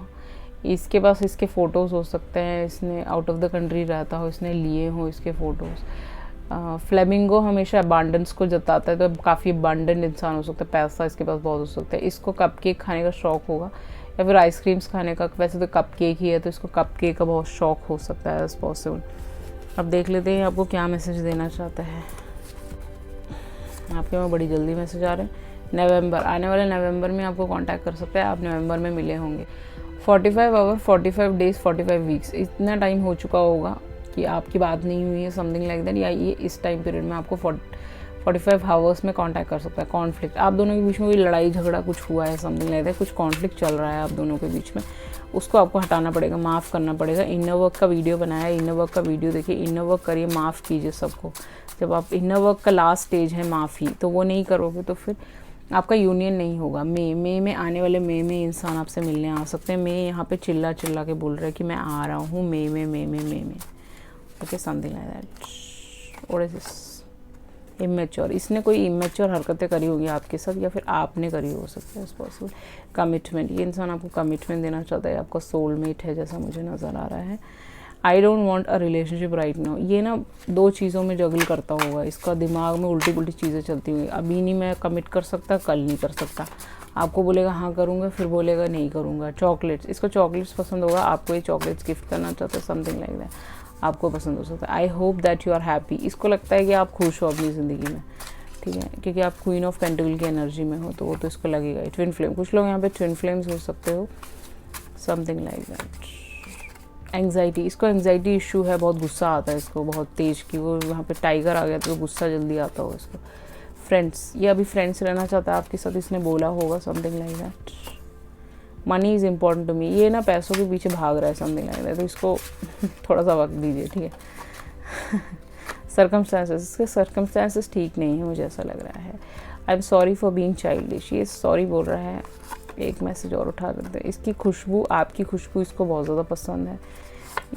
इसके पास इसके फ़ोटोज़ हो सकते हैं, इसने आउट ऑफ द कंट्री रहता हो, इसने लिए हो इसके फ़ोटोज़। फ्लेमिंगो हमेशा अबांडेंस को जताता है, तो काफ़ी अबांडेंट इंसान हो सकता है, पैसा इसके पास बहुत हो सकता है। इसको कपकेक खाने का शौक होगा या फिर आइसक्रीम्स खाने का। वैसे तो कपकेक ही है, तो इसको कपकेक का बहुत शौक हो सकता है एज पॉसिबल। अब देख लेते हैं आपको क्या मैसेज देना चाहता है। आपके में बड़ी जल्दी मैसेज आ रहे हैं। नवंबर, आने वाले नवंबर में आपको कांटेक्ट कर सकते हैं, आप नवंबर में मिले होंगे। 45 आवर, 45 डेज, 45 वीक्स, इतना टाइम हो चुका होगा कि आपकी बात नहीं हुई है, समथिंग लाइक दैट, या ये इस टाइम पीरियड में आपको 45 आवर्स में कांटेक्ट कर सकता है। कॉन्फ्लिक्ट, आप दोनों के बीच में कोई लड़ाई झगड़ा कुछ हुआ है, समथिंग लाइक दैट, कुछ कॉन्फ्लिक्ट चल रहा है आप दोनों के बीच में, उसको आपको हटाना पड़ेगा, माफ़ करना पड़ेगा। इनर वर्क का वीडियो बनाया, इनर वर्क का वीडियो देखिए, इनर वर्क करिए, माफ़ कीजिए सबको। जब आप इनर वर्क का लास्ट स्टेज है माफ़ी, तो वो नहीं करोगे तो फिर आपका यूनियन नहीं होगा। मई में आने वाले मई में इंसान आपसे मिलने आ सकते हैं। मई यहाँ पे चिल्ला चिल्ला के बोल रहा है कि मैं आ रहा हूँ मई में। Okay, something like that. और इमेच्योर, इसने कोई इमेच्योर हरकतें करी होगी आपके साथ, या फिर आपने करी हो सकता है इस पॉसिबल। कमिटमेंट, ये इंसान आपको कमिटमेंट देना चाहता है, आपका सोलमेट है जैसा मुझे नज़र आ रहा है। I don't want a relationship right now, ये ना 2 चीज़ों में जगल करता होगा, इसका दिमाग में उल्टी पुल्टी चीज़ें चलती हुई। अभी नहीं मैं कमिट कर सकता, कल नहीं कर सकता, आपको बोलेगा हाँ करूँगा, फिर बोलेगा नहीं करूँगा। चॉकलेट्स, इसको चॉकलेट्स पसंद होगा, आपको ये चॉकलेट्स गिफ्ट करना चाहता है, समथिंग लाइक दैट, आपको पसंद हो सकता है। I hope that you are happy, इसको लगता है कि आप खुश हो अपनी ज़िंदगी में, ठीक है, क्योंकि आप क्वीन ऑफ पेंटिकल की एनर्जी में हो, तो वो तो इसको लगेगा। ट्विन फ्लेम, कुछ लोग यहाँ पे ट्विन फ्लेम्स हो सकते हो, समथिंग लाइक दैट। एंग्जाइटी, इसको एंग्जाइटी इशू है, बहुत गुस्सा आता है इसको, बहुत तेज की, वो यहाँ पे टाइगर आ गया तो गुस्सा जल्दी आता होगा इसको। फ्रेंड्स, ये अभी फ्रेंड्स रहना चाहता है आपके साथ, इसने बोला होगा, something like that. Money is important to me, ये ना पैसों के पीछे भाग रहा है, समथिंग लाइक दैट, तो इसको थोड़ा सा वक्त दीजिए, ठीक है। सर्कमस्टांसेस, इसके सर्कमस्टांसेस ठीक नहीं है, मुझे ऐसा लग रहा है। I am sorry for being childish, ये सॉरी बोल रहा है। एक मैसेज और उठा करते हैं, इसकी खुशबू, आपकी खुशबू इसको बहुत ज़्यादा पसंद है,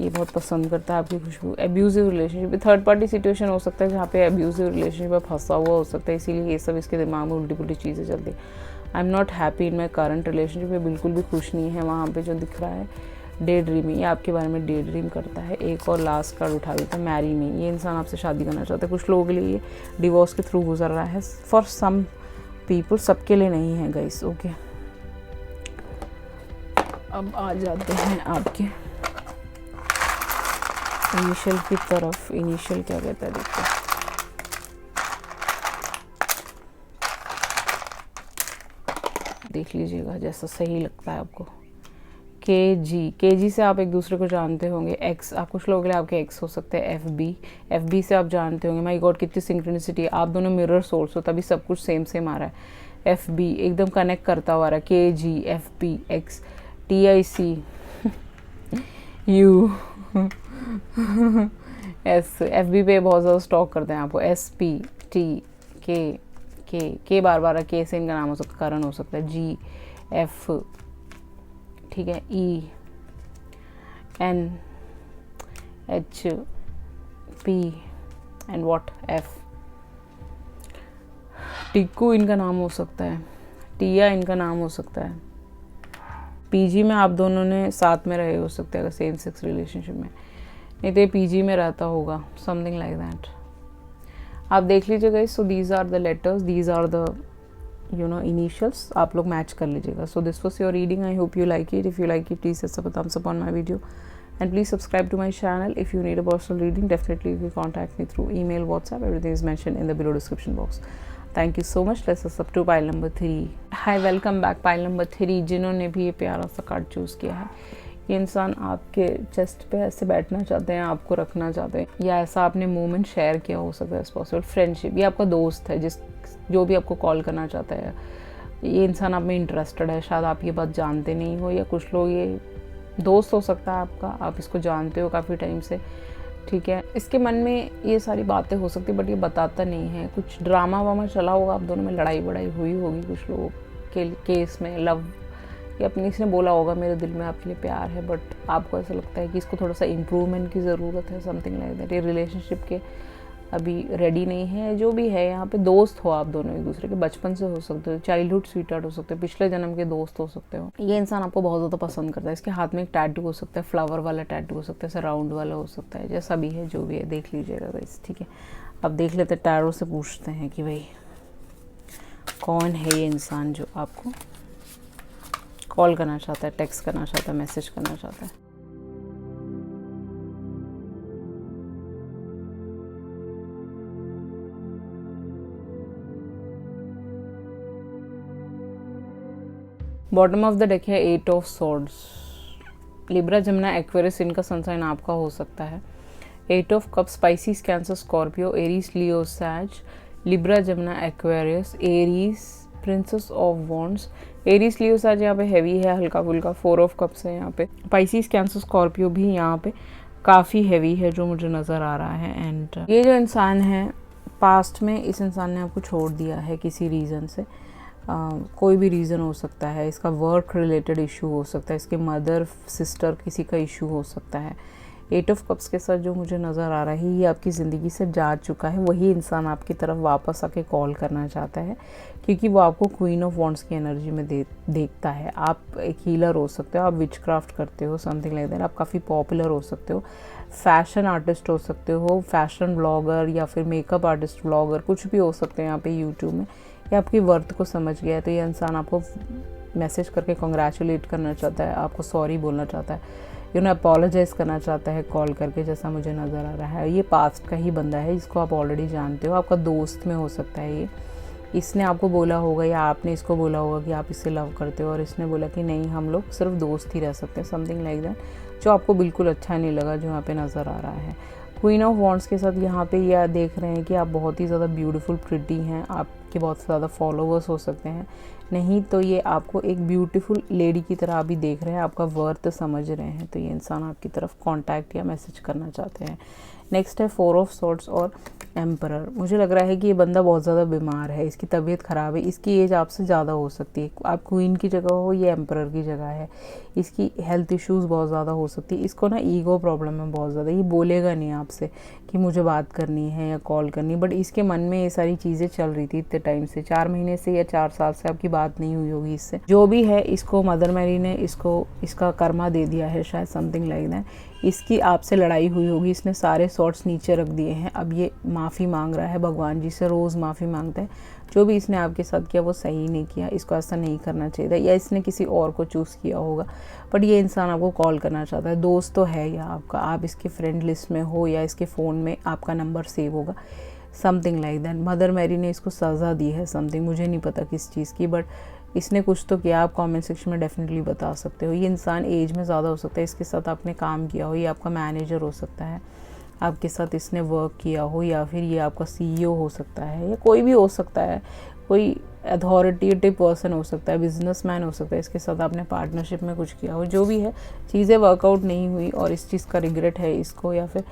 ये बहुत पसंद करता है आपकी खुशबू। Abusive relationship, third party situation हो सकता है जहाँ पे एब्यूजिव रिलेशनशिप में फंसा हुआ हो सकता है, इसीलिए ये सब इसके दिमाग में उल्टी पुल्टी चीज़ें चलती। आई am not happy in my current relationship, में बिल्कुल भी खुश नहीं है वहाँ पे जो दिख रहा है। डे ड्रीमिंग, ये आपके बारे में डे ड्रीम करता है। एक और लास्ट कार्ड उठा देता है, मैरी मी, ये इंसान आपसे शादी करना चाहता है। कुछ लोगों के लिए ये डिवोर्स के थ्रू गुजर रहा है, फॉर सम पीपल, सबके लिए नहीं है गाइस। ओके, अब आ जाते हैं आपके इनिशियल की तरफ। इनिशियल क्या कहता है देखते हैं। देख लीजिएगा जैसा सही लगता है आपको। के जी से आप एक दूसरे को जानते होंगे। एक्स, आप कुछ लोगों के लिए आपके एक्स हो सकते हैं। एफ बी से आप जानते होंगे। माय गॉड, कितनी सिंक्रोनिसिटी है, आप दोनों मिरर सोल्स हो, तभी सब कुछ सेम आ रहा है। एफ बी एकदम कनेक्ट करता हुआ आ रहा है। K G, F B, X, TIC, U, S, FB पे बहुत ज़्यादा स्टॉक करते हैं आपको। SP, T, के बार के से इनका नाम हो सकता है, करण हो सकता है। G, F, ठीक है, E, N, H, P and what, F। Tikku इनका नाम हो सकता है। टिया इनका नाम हो सकता है। PG में आप दोनों ने साथ में रहे हो सकते हैं अगर सेम सेक्स रिलेशनशिप में, नहीं तो ये PG में रहता होगा, समथिंग लाइक दैट। आप देख लीजिएगा। So these are the letters, these are the initials, आप लोग मैच कर लीजिएगा। So this was your reading, I hope you like it. If you like it, please hit the thumbs up on my video and please subscribe to my channel. If you need a personal reading, definitely you can contact me through email, WhatsApp, everything is mentioned in the below description box. Thank you so much. Let's up to pile number 3. Hi, welcome back pile number 3। जिन्होंने भी ये प्यारा सा card choose किया है, ये इंसान आपके चेस्ट पे ऐसे बैठना चाहते हैं, आपको रखना चाहते हैं, या ऐसा आपने मोमेंट शेयर किया हो सकता है, पॉसिबल। फ्रेंडशिप, ये आपका दोस्त है जो भी आपको कॉल करना चाहता है। ये इंसान आप में इंटरेस्टेड है, शायद आप ये बात जानते नहीं हो, या कुछ लोग, ये दोस्त हो सकता है आपका, आप इसको जानते हो काफ़ी टाइम से, ठीक है। इसके मन में ये सारी बातें हो सकती है बट ये बताता नहीं है। कुछ ड्रामा वामा चला होगा, आप दोनों में लड़ाई बड़ाई हुई होगी कुछ लोगों के केस में, लव, या अपने इसने बोला होगा मेरे दिल में आपके लिए प्यार है, बट आपको ऐसा लगता है कि इसको थोड़ा सा इम्प्रूवमेंट की ज़रूरत है, समथिंग लाइक दैट। ये रिलेशनशिप के अभी रेडी नहीं है। जो भी है यहाँ पे, दोस्त हो आप दोनों एक दूसरे के, बचपन से हो सकते हो, चाइल्डहुड स्वीटहार्ट हो सकते हो, पिछले जन्म के दोस्त हो सकते हो। ये इंसान आपको बहुत ज़्यादा पसंद करता है। इसके हाथ में एक टैटू हो सकता है, फ्लावर वाला टैटू हो सकता है, ऐसा राउंड वाला हो सकता है, जैसा भी है, जो भी है, देख लीजिएगा गाइस, ठीक है। अब देख लेते टैरो से पूछते हैं कि भाई कौन है ये इंसान जो आपको कॉल करना चाहता है, टेक्स्ट करना चाहता है, मैसेज करना चाहता है। बॉटम ऑफ द डेक है 8 of swords. Libra, Gemini, Aquarius इनका सनसाइन आपका हो सकता है। 8 of cups, Pisces, Cancer, Scorpio, Aries, Leo, Sag, Libra, Gemini, Aquarius, Aries, princess of wands. Aries, Leo, Sag यहाँ पे हैवी है, हल्का फुल्का। 4 ऑफ कप्स है यहाँ पे। स्पाइसीज, कैंसर, स्कॉर्पियो भी यहाँ पे काफ़ी हैवी है जो मुझे नज़र आ रहा है। एंड ये जो इंसान है, पास्ट में इस इंसान ने आपको छोड़ दिया है किसी रीज़न से। कोई भी रीज़न हो सकता है, इसका वर्क रिलेटेड इशू हो सकता है, इसके मदर सिस्टर किसी का इशू हो सकता है। 8 ऑफ कप्स के साथ जो मुझे नज़र आ रहा है ये आपकी ज़िंदगी से जा चुका है। वही इंसान आपकी तरफ वापस आके कॉल करना चाहता है क्योंकि वो आपको क्वीन ऑफ वॉन्ड्स की एनर्जी में देखता है। आप एक हीलर हो सकते हो, आप विचक्राफ्ट करते हो, समथिंग लाइक दैट। आप काफ़ी पॉपुलर हो सकते हो, फैशन आर्टिस्ट हो सकते हो, फैशन ब्लॉगर या फिर मेकअप आर्टिस्ट ब्लॉगर, कुछ भी हो सकते हैं यहाँ पे यूट्यूब में। ये आपकी वर्थ को समझ गया है तो ये इंसान आपको मैसेज करके कॉन्ग्रेचुलेट करना चाहता है, आपको सॉरी बोलना चाहता है, अपोलोजाइज़ करना चाहता है कॉल करके, जैसा मुझे नज़र आ रहा है। ये पास्ट का ही बंदा है, इसको आप ऑलरेडी जानते हो, आपका दोस्त में हो सकता है ये। इसने आपको बोला होगा या आपने इसको बोला होगा कि आप इससे लव करते हो और इसने बोला कि नहीं हम लोग सिर्फ दोस्त ही रह सकते हैं, समथिंग लाइक दैट, जो आपको बिल्कुल अच्छा नहीं लगा जो यहाँ पे नज़र आ रहा है। क्वीन ऑफ वॉन्ड्स के साथ यहाँ पे यह देख रहे हैं कि आप बहुत ही ज़्यादा ब्यूटीफुल, प्रिटी हैं, आपके बहुत ज़्यादा फॉलोवर्स हो सकते हैं, नहीं तो ये आपको एक ब्यूटीफुल लेडी की तरह अभी देख रहे हैं, आपका वर्थ समझ रहे हैं, तो ये इंसान आपकी तरफ कांटेक्ट या मैसेज करना चाहते हैं। नेक्स्ट है 4 ऑफ सॉर्ड्स और एम्परर। मुझे लग रहा है कि ये बंदा बहुत ज़्यादा बीमार है, इसकी तबीयत ख़राब है, इसकी एज आपसे ज़्यादा हो सकती है, आप क्वीन की जगह हो, ये एम्परर की जगह है, इसकी हेल्थ इश्यूज़ बहुत ज़्यादा हो सकती है, इसको ना ईगो प्रॉब्लम है बहुत ज़्यादा, ये बोलेगा नहीं आपसे कि मुझे बात करनी है या कॉल करनी, बट इसके मन में ये सारी चीज़ें चल रही थी इतने टाइम से, 4 महीने से या 4 साल से आपकी बात नहीं हुई होगी इससे। जो भी है, इसको मदर मैरी ने इसका कर्मा दे दिया है शायद, समथिंग लाइक दैट। इसकी आपसे लड़ाई हुई होगी, इसने सारे सॉर्ट्स नीचे रख दिए हैं, अब ये माफ़ी मांग रहा है भगवान जी से, रोज़ माफ़ी मांगता है। जो भी इसने आपके साथ किया वो सही नहीं किया, इसको ऐसा नहीं करना चाहिए था, या इसने किसी और को चूज़ किया होगा, बट ये इंसान आपको कॉल करना चाहता है। दोस्त तो है या आपका, आप इसके फ्रेंड लिस्ट में हो या इसके फ़ोन में आपका नंबर सेव होगा, something like that. Mother Mary ने इसको सज़ा दी है समथिंग, मुझे नहीं पता किस चीज़ की, बट इसने कुछ तो किया, आप कमेंट सेक्शन में डेफिनेटली बता सकते हो। ये इंसान एज में ज़्यादा हो सकता है, इसके साथ आपने काम किया हो, ये आपका मैनेजर हो सकता है, आपके साथ इसने वर्क किया हो, या फिर ये आपका CEO हो सकता है, या कोई भी हो सकता है, कोई अथॉरिटेटिव पर्सन हो सकता है, बिजनेसमैन हो सकता है, इसके साथ आपने पार्टनरशिप में कुछ किया हो। जो भी है, चीज़ें वर्कआउट नहीं हुई और इस चीज़ का रिग्रेट है इसको, या फिर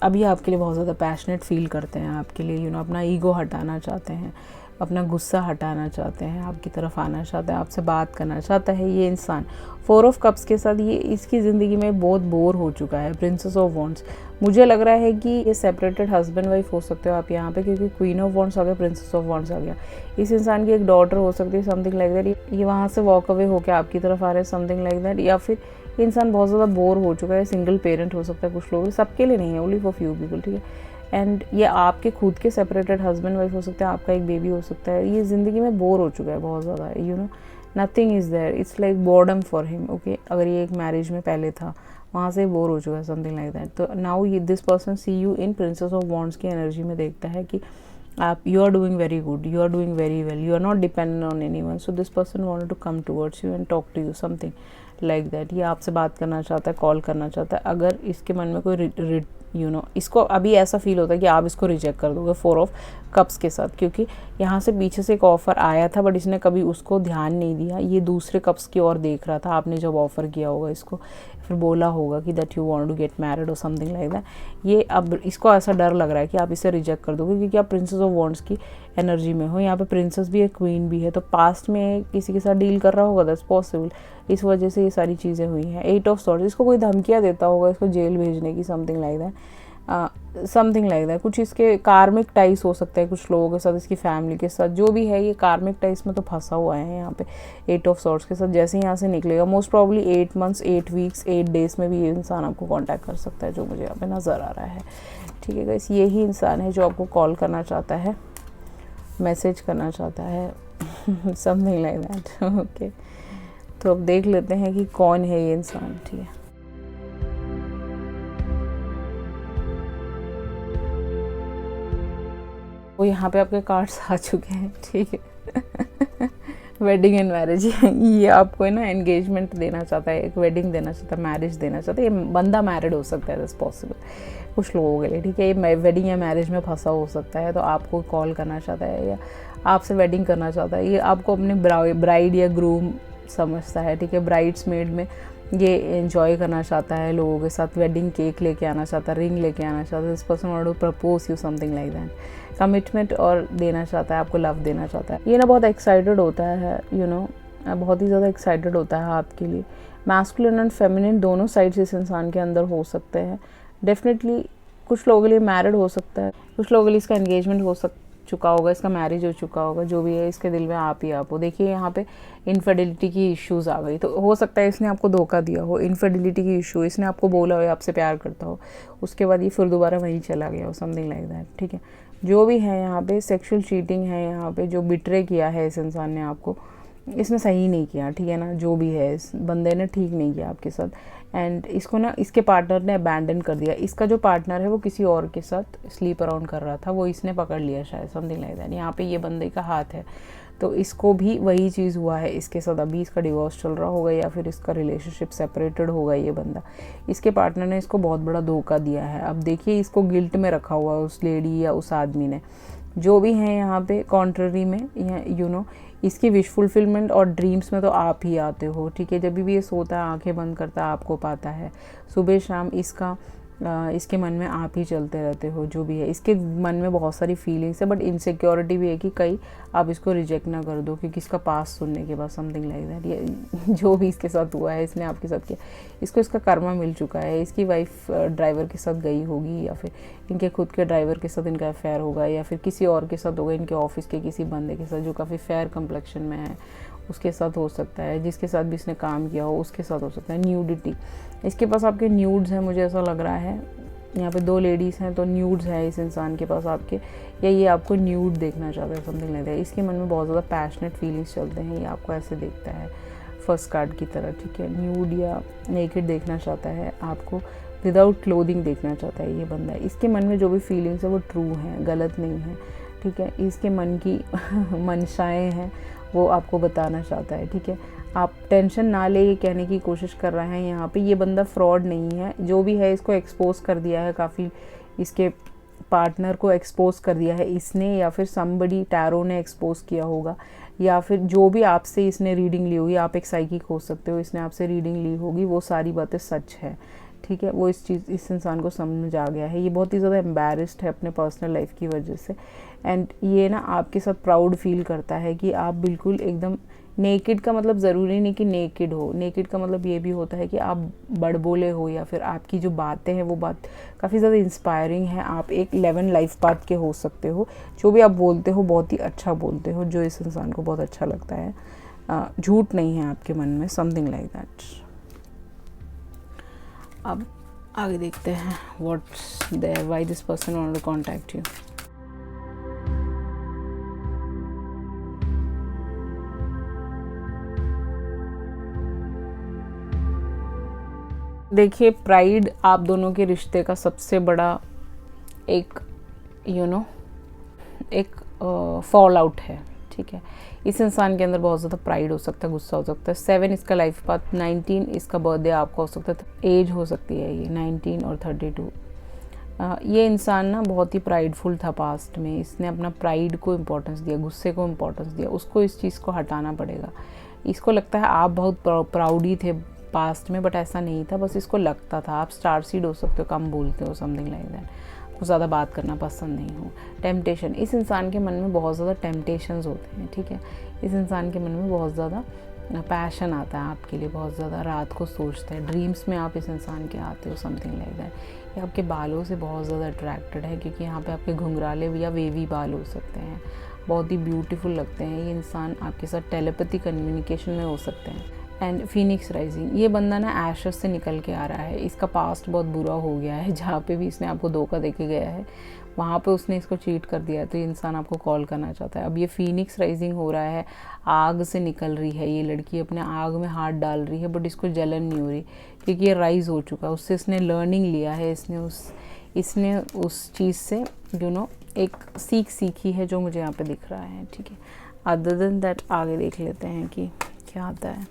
अभी आपके लिए बहुत ज़्यादा पैशनेट फील करते हैं, आपके लिए अपना ईगो हटाना चाहते हैं, अपना गुस्सा हटाना चाहते हैं, आपकी तरफ आना चाहते हैं, आपसे बात करना चाहता है ये इंसान। 4 ऑफ कप्स के साथ ये इसकी ज़िंदगी में बहुत बोर हो चुका है। प्रिंसेस ऑफ वॉन्ड्स, मुझे लग रहा है कि ये सेपरेटेड हस्बैंड वाइफ हो सकते हो आप यहाँ पे, क्योंकि क्वीन ऑफ वॉन्ड्स आ गया, प्रिंसेस ऑफ वॉन्ड्स आ गया। इस इंसान की एक डॉटर हो सकती है, समथिंग लाइक दैट। ये वहाँ से वॉक अवे होकर आपकी तरफ आ रहे हैं, समथिंग लाइक दैट। या फिर ये इंसान बहुत ज़्यादा बोर हो चुका है, सिंगल पेरेंट हो सकता है कुछ लोग, सबके लिए नहीं है, ओनली फॉर फ्यू पीपल, ठीक है। एंड ये आपके खुद के सेपरेटेड हस्बैंड वाइफ हो सकते हैं, आपका एक बेबी हो सकता है। ये ज़िंदगी में बोर हो चुका है बहुत ज़्यादा, nothing is there, it's like boredom for him, okay. अगर ये एक मैरिज में पहले था, वहाँ से बोर हो चुका है, समथिंग लाइक दैट। तो now this person see you in princess of wands की एनर्जी में देखता है कि you are doing very good, you are doing very well, you are not dependent on anyone, so this person wanted to come towards you and talk to you, something like that। ये आपसे बात करना चाहता है, call करना चाहता है। अगर इसके मन में कोई इसको अभी ऐसा फील होता है कि आप इसको रिजेक्ट कर दोगे 4 ऑफ कप्स के साथ, क्योंकि यहाँ से पीछे से एक ऑफ़र आया था बट इसने कभी उसको ध्यान नहीं दिया, ये दूसरे कप्स की ओर देख रहा था। आपने जब ऑफ़र किया होगा इसको, फिर बोला होगा कि that you want to get married और समथिंग लाइक दैट। ये अब इसको ऐसा डर लग रहा है कि आप इसे रिजेक्ट कर दोगे, क्योंकि आप प्रिंसेस ऑफ वॉन्ड्स की एनर्जी में हो। यहाँ पे प्रिंसेस भी है, क्वीन भी है, तो पास्ट में किसी के साथ डील कर रहा होगा, दैट्स पॉसिबल, इस वजह से ये सारी चीज़ें हुई हैं। 8 ऑफ सॉर्ड्स, इसको कोई धमकियाँ देता होगा इसको जेल भेजने की, something like that. Something like that. कुछ इसके कार्मिक टाइस हो सकता है कुछ लोगों के साथ, इसकी फैमिली के साथ, जो भी है ये कार्मिक टाइस में तो फंसा हुआ है यहाँ पे 8 ऑफ सॉर्ड्स के साथ। जैसे ही यहाँ से निकलेगा most probably 8 months 8 weeks 8 days में भी ये इंसान आपको कांटेक्ट कर सकता है, जो मुझे यहाँ पे नज़र आ रहा है। ठीक है गाइस, यही इंसान है जो आपको कॉल करना चाहता है, मैसेज करना चाहता है, समथिंग लाइक दैट। ओके, तो अब देख लेते हैं कि कौन है ये इंसान। ठीक है, वो यहाँ पे आपके कार्ड्स आ चुके हैं। ठीक है, वेडिंग एंड मैरिज, ये आपको है ना एंगेजमेंट देना चाहता है, एक वेडिंग देना चाहता है, मैरिज देना चाहता है। ये बंदा मैरिड हो सकता है, दैट्स पॉसिबल कुछ लोगों के लिए। ठीक है, ये वेडिंग या मैरिज में फंसा हो सकता है, तो आपको कॉल करना चाहता है या आपसे वेडिंग करना चाहता है। ये आपको अपने ब्राइड या ग्रूम समझता है। ठीक है, ब्राइड्स मेड में ये एंजॉय करना चाहता है लोगों के साथ, वेडिंग केक लेके आना चाहता है, रिंग लेके आना चाहता है। This person want to propose you something like that, commitment और देना चाहता है, आपको लव देना चाहता है। ये ना बहुत एक्साइटेड होता है, बहुत ही ज़्यादा एक्साइटेड होता है आपके लिए। मैस्कुलिन एंड फेमिनिन दोनों साइड्स इस इंसान के अंदर हो सकते हैं। डेफिनेटली कुछ लोगों के लिए मैरिड हो सकता है, कुछ लोगों के लिए इसका एंगेजमेंट हो चुका होगा, इसका मैरिज हो चुका होगा, जो भी है इसके दिल में आप ही आप हो। देखिए यहाँ पे इनफिडेलिटी की इश्यूज़ आ गई, तो हो सकता है इसने आपको धोखा दिया हो, इनफिडेलिटी की इशू, इसने आपको बोला हो आपसे प्यार करता हो, उसके बाद ये फिर दोबारा वहीं चला गया हो, समथिंग लाइक दैट। ठीक है, जो भी है यहाँ पे सेक्सुअल चीटिंग है, यहाँ पे जो बिट्रे किया है इस इंसान ने आपको, इसने सही नहीं किया। ठीक है ना, जो भी है इस बंदे ने ठीक नहीं किया आपके साथ, एंड इसको ना इसके पार्टनर ने अबैंडन कर दिया। इसका जो पार्टनर है वो किसी और के साथ स्लीप अराउंड कर रहा था, वो इसने पकड़ लिया शायद, समथिंग लाइक दैट। यहाँ पे ये बंदे का हाथ है, तो इसको भी वही चीज़ हुआ है इसके साथ। अभी इसका डिवोर्स चल रहा होगा या फिर इसका रिलेशनशिप सेपरेटेड होगा। ये बंदा, इसके पार्टनर ने इसको बहुत बड़ा धोखा दिया है। अब देखिए इसको गिल्ट में रखा हुआ है उस लेडी या उस आदमी ने, जो भी है यहाँ पे कॉन्ट्ररी में। इसकी विश फुलफिलमेंट और ड्रीम्स में तो आप ही आते हो। ठीक है, जब भी ये सोता है आंखें बंद करता है आपको पाता है, सुबह शाम इसके मन में आप ही चलते रहते हो। जो भी है इसके मन में बहुत सारी फीलिंग्स है, बट इनसिक्योरिटी भी है कि कहीं आप इसको रिजेक्ट ना कर दो, क्योंकि इसका पास सुनने के बाद समथिंग लाइक दैट। ये जो भी इसके साथ हुआ है, इसने आपके साथ किया, इसको इसका कर्मा मिल चुका है। इसकी वाइफ ड्राइवर के साथ गई होगी, या फिर इनके खुद के ड्राइवर के साथ इनका अफेयर होगा, या फिर किसी और के साथ होगा, इनके ऑफिस के किसी बंदे के साथ जो काफ़ी फेयर कम्प्लेक्शन में है, उसके साथ हो सकता है। जिसके साथ भी इसने काम किया हो उसके साथ हो सकता है। न्यूडिटी, इसके पास आपके न्यूड्स हैं, मुझे ऐसा लग रहा है। यहाँ पे 2 लेडीज़ हैं, तो न्यूड्स है इस इंसान के पास आपके, या ये आपको न्यूड देखना चाहता है, समथिंग लाइक दैट। इसके मन में बहुत ज़्यादा पैशनेट फीलिंग्स चलते हैं, ये आपको ऐसे देखता है फर्स्ट कार्ड की तरह। ठीक है, न्यूड या नेकेड देखना चाहता है आपको, विदाउट क्लोथिंग देखना चाहता है ये बंदा। इसके मन में जो भी फीलिंग्स है वो ट्रू हैं, गलत नहीं है। ठीक है, इसके मन की मंशाएँ हैं वो आपको बताना चाहता है। ठीक है, आप टेंशन ना ले, ये कहने की कोशिश कर रहे हैं यहाँ पे। ये बंदा फ्रॉड नहीं है, जो भी है इसको एक्सपोज कर दिया है, काफ़ी इसके पार्टनर को एक्सपोज कर दिया है इसने, या फिर समबडी टैरो ने एक्सपोज किया होगा, या फिर जो भी आपसे इसने रीडिंग ली होगी। आप एक साइकिक हो सकते हो, इसने आपसे रीडिंग ली होगी, वो सारी बातें सच है। ठीक है, वो इस इंसान को समझ आ गया है। ये बहुत ही ज़्यादा एम्बैरेस्ड है अपने पर्सनल लाइफ की वजह से, एंड ये ना आपके साथ प्राउड फील करता है कि आप बिल्कुल एकदम नेकेड का मतलब ज़रूरी नहीं कि नेकेड हो, नेकेड का मतलब ये भी होता है कि आप बड़बोले हो, या फिर आपकी जो बातें हैं वो बात काफ़ी ज़्यादा इंस्पायरिंग है। आप एक 11 लाइफ पाथ के हो सकते हो, जो भी आप बोलते हो बहुत ही अच्छा बोलते हो, जो इस इंसान को बहुत अच्छा लगता है। झूठ नहीं है आपके मन में, समथिंग लाइक दैट। अब आगे देखते हैं what's there, why this person want to contact you. देखिए, प्राइड आप दोनों के रिश्ते का सबसे बड़ा एक एक फॉल आउट है। ठीक है, इस इंसान के अंदर बहुत ज़्यादा प्राइड हो सकता है, गुस्सा हो सकता है। 7 इसका लाइफ पाथ, 19 इसका बर्थडे आपका हो सकता है, एज हो सकती है ये 19 और 32। ये इंसान ना बहुत ही प्राइडफुल था पास्ट में, इसने अपना प्राइड को इम्पोर्टेंस दिया, गुस्से को इम्पोर्टेंस दिया। उसको इस चीज़ को हटाना पड़ेगा। इसको लगता है आप बहुत प्राउडी थे पास्ट में, बट ऐसा नहीं था, बस इसको लगता था। आप स्टार सीड हो सकते हो, कम बोलते हो, समथिंग लाइक दैट। आपको ज़्यादा बात करना पसंद नहीं हो। टेम्पटेशन, इस इंसान के मन में बहुत ज़्यादा टेम्पटेशंस होते हैं। ठीक है, इस इंसान के मन में बहुत ज़्यादा पैशन आता है आपके लिए बहुत ज़्यादा, रात को सोचते हैं, ड्रीम्स में आप इस इंसान के आते हो, समथिंग लाइक दैट। ये आपके बालों से बहुत ज़्यादा अट्रैक्टेड है क्योंकि यहाँ पे आपके घुंघराले या वेवी बाल हो सकते हैं, बहुत ही ब्यूटीफुल लगते हैं। ये इंसान आपके साथ टेलीपैथी कम्युनिकेशन में हो सकते हैं। एंड फिनिक्स राइजिंग, ये बंदा ना एशेस से निकल के आ रहा है, इसका पास्ट बहुत बुरा हो गया है, जहाँ पे भी इसने आपको धोखा दे के गया है वहाँ पे उसने इसको चीट कर दिया है, तो ये इंसान आपको कॉल करना चाहता है। अब ये फिनिक्स राइजिंग हो रहा है, आग से निकल रही है ये लड़की, अपने आग में हाथ डाल रही है, बट इसको जलन नहीं हो रही क्योंकि ये राइज हो चुका है, उससे इसने लर्निंग लिया है, इसने उस चीज़ से एक सीख सीखी है जो मुझे यहाँ पे दिख रहा है। ठीक है, अदर देन दैट आगे देख लेते हैं कि क्या आता है।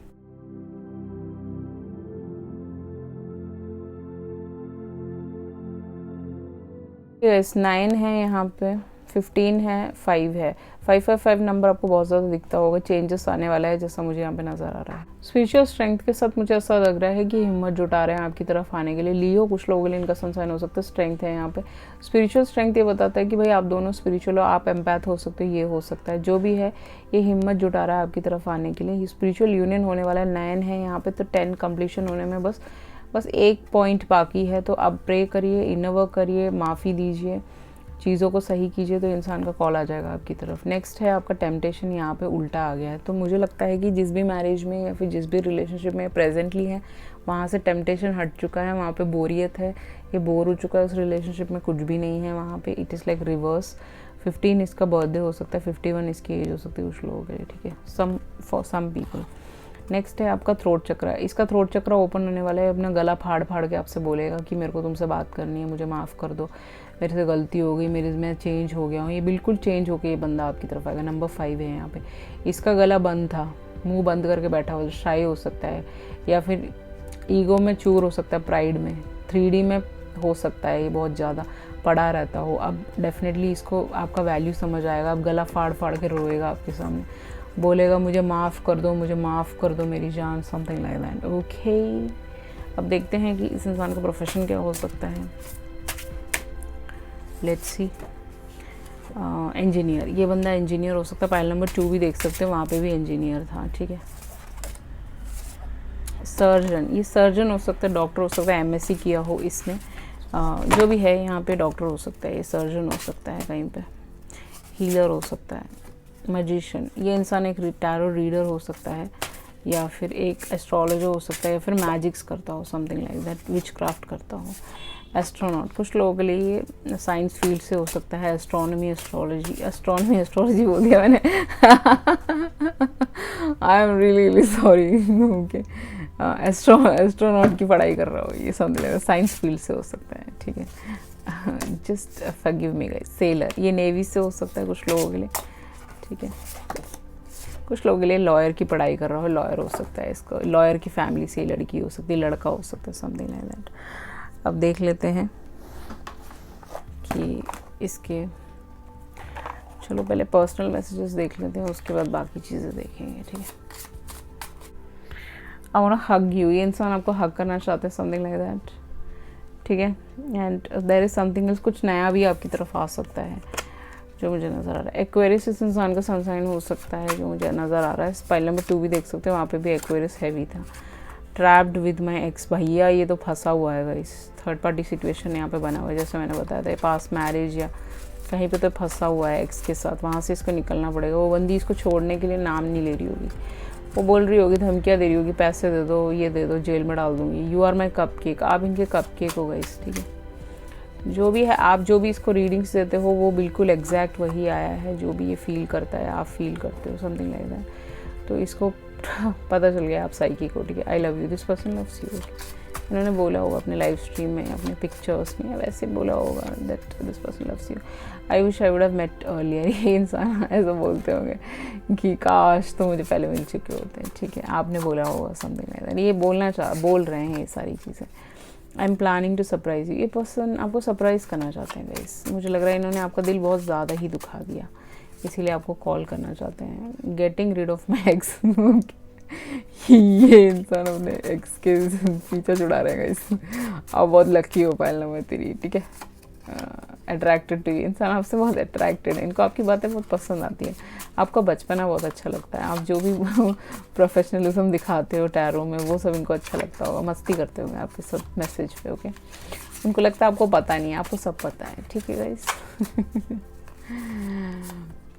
यस 9 है, यहाँ पे 15 है, 5 है। 555 नंबर आपको बहुत ज़्यादा दिखता होगा, चेंजेस आने वाला है जैसा मुझे यहाँ पे नज़र आ रहा है। स्पिरिचुअल स्ट्रेंथ के साथ मुझे ऐसा लग रहा है कि हिम्मत जुटा रहे हैं आपकी तरफ आने के लिए। लियो कुछ लोगों के लिए इनका सनसाइन हो सकता है, स्ट्रेंथ है यहाँ पे। स्पिरिचुअल स्ट्रेंथ ये बताता है कि भाई आप दोनों स्पिरिचुअल हो, आप एम्पैथ हो सकते हो, ये हो सकता है। जो भी है ये हिम्मत जुटा रहा है आपकी तरफ आने के लिए। स्पिरिचुअल यूनियन होने वाला है, 9 है यहाँ पे, तो 10 कंप्लीशन होने में बस एक पॉइंट बाकी है। तो आप प्रे करिए, इनर वर्क करिए, माफ़ी दीजिए, चीज़ों को सही कीजिए, तो इंसान का कॉल आ जाएगा आपकी तरफ। नेक्स्ट है आपका टेम्पटेशन, यहाँ पे उल्टा आ गया है। तो मुझे लगता है कि जिस भी मैरिज में या फिर जिस भी रिलेशनशिप में प्रेजेंटली है वहाँ से टेम्पटेशन हट चुका है, वहाँ पे बोरियत है, ये बोर हो चुका है, उस रिलेशनशिप में कुछ भी नहीं है वहाँ पे। It is like reverse. 15 इसका बर्थडे हो सकता है, 51 इसकी एज हो सकती है कुछ लोगों के लिए। ठीक है, फॉर सम पीपल। नेक्स्ट है आपका थ्रोट चक्र। इसका थ्रोट चक्र ओपन होने वाला है, अपना गला फाड़ फाड़ के आपसे बोलेगा कि मेरे को तुमसे बात करनी है, मुझे माफ़ कर दो, मेरे से गलती हो गई, मैं चेंज हो गया हूँ। ये बिल्कुल चेंज होके ये बंदा आपकी तरफ आएगा। नंबर 5 है यहाँ पे। इसका गला बंद था, मुंह बंद करके बैठा हुआ, शाय हो सकता है या फिर ईगो में चूर हो सकता है, प्राइड में, 3D में हो सकता है, ये बहुत ज़्यादा पड़ा रहता हो। अब डेफिनेटली इसको आपका वैल्यू समझ आएगा। अब गला फाड़ फाड़ के रोएगा आपके सामने, बोलेगा मुझे माफ़ कर दो, मुझे माफ़ कर दो मेरी जान, समथिंग लाइक दैट। ओके, अब देखते हैं कि इस इंसान का प्रोफेशन क्या हो सकता है। Let's see. इंजीनियर, ये बंदा इंजीनियर हो सकता है। फाइल नंबर 2 भी देख सकते हैं, वहाँ पे भी इंजीनियर था। ठीक है। सर्जन, ये सर्जन हो सकता है, डॉक्टर हो सकता है, MSc किया हो इसने, जो भी है यहाँ पे डॉक्टर हो सकता है, ये सर्जन हो सकता है कहीं पे, हीलर हो सकता है, मैजिशियन, ये इंसान एक टैरो रीडर हो सकता है, या फिर एक एस्ट्रोलॉजर हो सकता है, या फिर मैजिक्स करता हो, something like that, which craft करता हो। एस्ट्रोनॉट, कुछ लोगों के लिए ये साइंस फील्ड से हो सकता है। एस्ट्रोनॉमी एस्ट्रोलॉजी बोल दिया मैंने। I am really sorry. Okay, astronaut की पढ़ाई कर रहा हो, ये समथिंग साइंस फील्ड से हो सकता है। ठीक है, just forgive me guys. Seller, ये नेवी से हो सकता है कुछ लोगों के लिए। ठीक है, कुछ लोगों के लिए लॉयर की पढ़ाई कर रहा हो, लॉयर हो सकता है इसको, लॉयर की फैमिली से लड़की हो सकती है, लड़का हो सकता है, समथिंग लाइक दैट। अब देख लेते हैं कि इसके, चलो पहले पर्सनल मैसेजेस देख लेते हैं, उसके बाद बाकी चीज़ें देखेंगे। ठीक है, I want to hug you, ये इंसान आपको हग करना चाहते हैं, समथिंग लाइक दैट। ठीक है, and there is something else, कुछ नया भी आपकी तरफ आ सकता है जो मुझे नज़र आ रहा है। एक्वेरियस इस इंसान का सनसाइन हो सकता है जो मुझे नज़र आ रहा है। फाइल नंबर 2 भी देख सकते हैं, वहाँ पे भी एक्वेरियस हैवी था। ट्रैप्ड विद माई एक्स, भैया ये तो फंसा हुआ है इस थर्ड पार्टी सिचुएशन यहाँ पे बना हुआ है, जैसे मैंने बताया था, पास मैरिज या कहीं पे तो फंसा हुआ है एक्स के साथ, वहाँ से इसको निकलना पड़ेगा। वो बंदी इसको छोड़ने के लिए नाम नहीं ले रही होगी, वो बोल रही होगी, धमकियाँ दे रही होगी, पैसे दे दो, ये दे दो, जेल में डाल दूँगी, you are my cupcake, आप इनके कप केक हो गए। ठीक है, जो भी है, आप जो भी इसको रीडिंग्स देते हो वो बिल्कुल एग्जैक्ट वही आया है जो भी ये फील करता है, आप फील करते हो, समथिंग लाइक दैट। तो इसको पता चल गया आप साइकी को। ठीक है, I love you, this person loves you. इन्होंने बोला होगा अपने लाइव स्ट्रीम में, अपने पिक्चर्स में, वैसे बोला होगा that this person loves you, I wish I would have met earlier. ये इंसान ऐसा बोलते होंगे कि काश तो मुझे पहले मिल चुके होते हैं। ठीक है, आपने बोला होगा समथिंग लाइक दैट, ये बोल रहे हैं ये सारी चीज़ें। I am planning to surprise you, ये पर्सन आपको सरप्राइज़ करना चाहते हैं गाइस। मुझे लग रहा है इन्होंने आपका दिल बहुत ज़्यादा ही दुखा दिया, इसीलिए आपको कॉल करना चाहते हैं। Getting rid of my ex, ये इंसान अपने एक्स के पीछे छुड़ा रहेगा इस। आप बहुत लकी हो, फाइल नंबर 3। ठीक है, अट्रैक्टेड टू यू, इंसान आपसे बहुत अट्रैक्टेड है, इनको आपकी बातें बहुत पसंद आती हैं, आपका बचपना बहुत अच्छा लगता है, आप जो भी प्रोफेशनलिज्म दिखाते हो टैरो में वो सब इनको अच्छा लगता होगा, मस्ती करते होंगे आपके सब मैसेज पे। ओके, उनको लगता है आपको पता नहीं है, आपको सब पता है, ठीक है guys.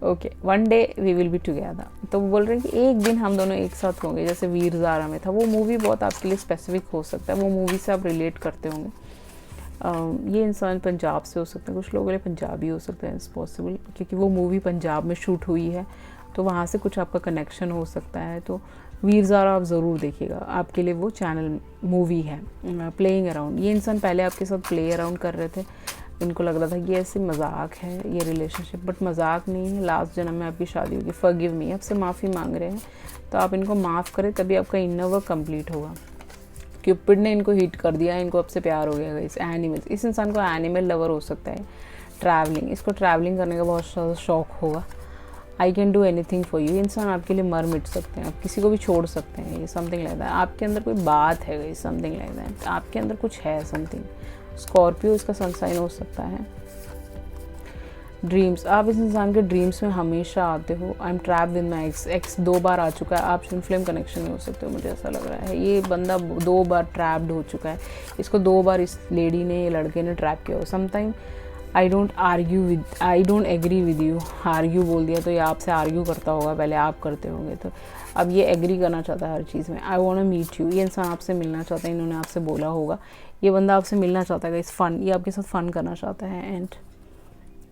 Okay, one day we will be together. तो वो बोल रहे हैं कि एक दिन हम दोनों एक साथ होंगे, जैसे वीर ज़ारा में था। वो मूवी बहुत आपके लिए स्पेसिफिक हो सकता है, वो मूवी से आप रिलेट करते होंगे। ये इंसान पंजाब से हो सकते हैं, कुछ लोगों के लिए पंजाबी हो सकता है, इट्स पॉसिबल, क्योंकि वो मूवी पंजाब में शूट हुई है, तो वहाँ से कुछ आपका कनेक्शन हो सकता है। तो वीर ज़ारा आप ज़रूर देखिएगा, आपके लिए वो चैनल मूवी है। प्लेइंग अराउंड, ये इंसान पहले आपके साथ प्ले अराउंड कर रहे थे, इनको लग रहा था कि ऐसे मजाक है ये रिलेशनशिप, बट मजाक नहीं है, लास्ट जन्म में आपकी शादी होगी। फॉरगिव मी, आपसे माफ़ी मांग रहे हैं, तो आप इनको माफ़ करें, तभी आपका इनर वर्क कंप्लीट होगा। क्यूपिड ने इनको हिट कर दिया, इनको आपसे प्यार हो गया। इस एनिमल्स, इस इंसान को एनिमल लवर हो सकता है। ट्रैवलिंग, इसको ट्रैवलिंग करने का बहुत ज़्यादा शौक होगा। I can do anything for you, इंसान आपके लिए मर मिट सकते हैं, आप किसी को भी छोड़ सकते हैं, ये समथिंग लाइक दैट। आपके अंदर कोई बात है, समथिंग लाइक दैट, आपके अंदर कुछ है समथिंग। स्कॉर्पियो इसका सनसाइन हो सकता है। ड्रीम्स, आप इस इंसान के ड्रीम्स में हमेशा आते हो। I am trapped with my x, x 2 बार आ चुका है, आप ट्विन फ्लेम कनेक्शन में हो सकते हो, मुझे ऐसा लग रहा है। ये बंदा 2 बार ट्रैप्ड हो चुका है, इसको 2 बार इस लेडी ने, ये लड़के ने ट्रैप किया हो। Sometime I don't agree with you, argue बोल दिया तो ये आपसे आर्ग्यू करता होगा, पहले आप करते होंगे, तो अब ये एग्री करना चाहता है हर चीज़ में। I want to meet you, ये इंसान आपसे मिलना चाहता है, इन्होंने आपसे बोला होगा, ये बंदा आपसे मिलना चाहता है, इस फन, ये आपके साथ फ़न करना चाहता है एंड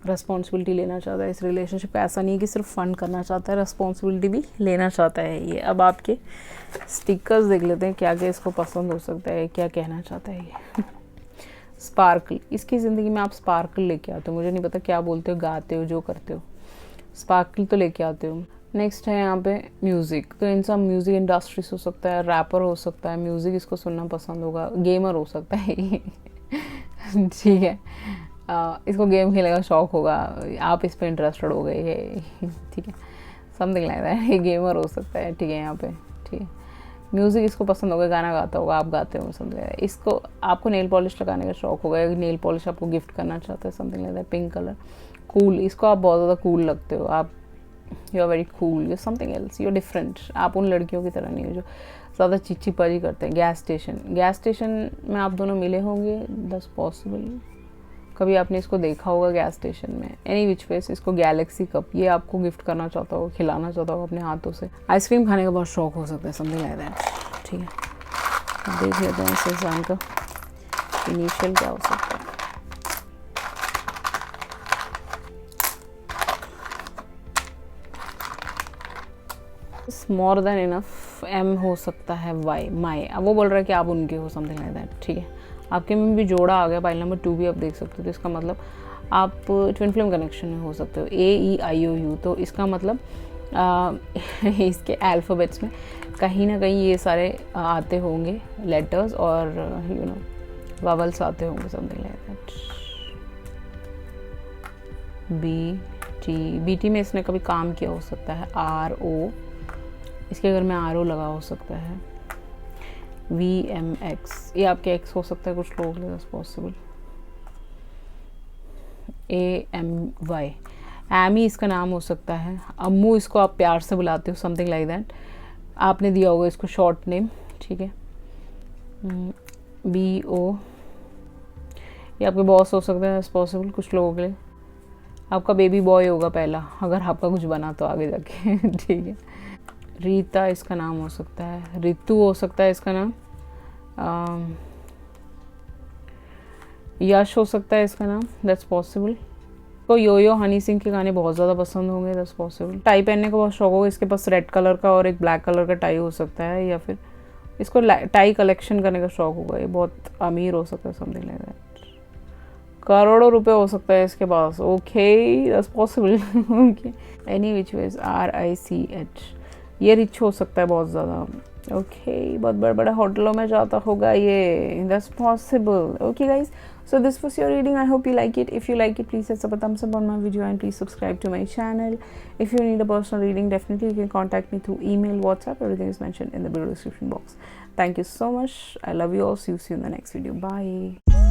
रिस्पॉन्सिबिलिटी लेना चाहता है। इस रिलेशनशिप का ऐसा नहीं है कि सिर्फ फ़न करना चाहता है, रिस्पॉन्सिबिलिटी भी लेना चाहता है ये। अब आपके स्टिकर्स देख लेते हैं, क्या क्या इसको पसंद हो सकता है, क्या कहना चाहता है ये। स्पार्कल, इसकी ज़िंदगी में आप स्पार्कल लेके आते हो, मुझे नहीं पता क्या बोलते हो, गाते हो, जो करते हो, स्पार्कल तो लेके आते हो। नेक्स्ट है यहाँ पे म्यूज़िक, तो इंसान म्यूज़िक इंडस्ट्री से हो सकता है, रैपर हो सकता है, म्यूज़िक इसको सुनना पसंद होगा, गेमर हो सकता है ये। ठीक है, इसको गेम खेलने का शौक होगा, आप इस पर इंटरेस्टेड हो गए है। ठीक है, समथिंग लाइक दैट, ये गेमर हो सकता है। ठीक है, यहाँ पे ठीक है, म्यूज़िक इसको पसंद होगा, गाना गाता होगा, आप गाते हो, समथिंग लाइक दैट। इसको आपको नेल पॉलिश लगाने का शौक होगा, नेल पॉलिश आपको गिफ्ट करना चाहता है, something like that. Pink colour, cool, इसको आप बहुत ज़्यादा कूल लगते हो, आप you are very cool, you something else, you are different, आप उन लड़कियों की तरह नहीं हो जो ज़्यादा चिच्चीपरी करते हैं। गैस स्टेशन में आप दोनों मिले होंगे, दैट्स पॉसिबल, कभी आपने इसको देखा होगा गैस स्टेशन में। एनी विच वेज, इसको गैलेक्सी कप, ये आपको गिफ्ट करना चाहता होगा, खिलाना चाहता होगा अपने हाथों से। आइसक्रीम खाने का बहुत शौक हो सकता है, समथिंग लाइक दैट। ठीक है, देख लेते हैं इस इंसान का इनिशियल क्या हो सकता है। मोर देन इनफ, एम हो सकता है, वाई माई, अब वो बोल रहा है कि आप उनके हो, समथिंग लाइक दैट। ठीक है, आपके में भी जोड़ा आ गया, पाइल नंबर 2 भी आप देख सकते हो, तो इसका मतलब आप ट्विन फ्लेम कनेक्शन में हो सकते हो। AEIOU, तो इसका मतलब इसके अल्फ़ाबेट्स में कहीं ना कहीं ये सारे आते होंगे लेटर्स, और यू नो वावल्स आते होंगे, समथिंग लाइक दैट। BT में इसने कभी काम किया हो सकता है। RO, इसके घर में RO लगा हो सकता है। VMX, ये आपके एक्स हो सकता है, कुछ लोग दैट्स पॉसिबल। AMY, एमी इसका नाम हो सकता है। अम्मू इसको आप प्यार से बुलाते हो, समथिंग लाइक दैट, आपने दिया होगा इसको शॉर्ट नेम। ठीक है, BO, ये आपके बॉस हो सकते हैं, पॉसिबल कुछ लोगों के लिए। आपका बेबी बॉय होगा पहला, अगर आपका कुछ बना तो आगे जाके। ठीक है, रीता इसका नाम हो सकता है। रितु हो सकता है इसका नाम। यश हो सकता है इसका नाम, दैट्स पॉसिबल। तो यो हनी सिंह के गाने बहुत ज़्यादा पसंद होंगे, दैट्स पॉसिबल। टाई पहनने का बहुत शौक होगा, इसके पास रेड कलर का और एक ब्लैक कलर का टाई हो सकता है, या फिर इसको टाई कलेक्शन करने का शौक होगा, ये बहुत अमीर हो सकता है, समथिंग लाइक दैट। करोड़ों रुपए हो सकता है इसके पास, okay that's possible. Okay, any which ways, RICH, ये रिच हो सकता है बहुत ज़्यादा। ओके, बहुत बड़े बड़े होटलों में जाता होगा ये, that's possible. Okay guys, so this was your reading. I hope you like it. If you like it, please hit a thumbs up on my video and please subscribe to my channel. If you need a personal reading, definitely you can contact me through email, WhatsApp, everything is mentioned in the video description box. Thank you so much. I love you all. See you in the next video. Bye.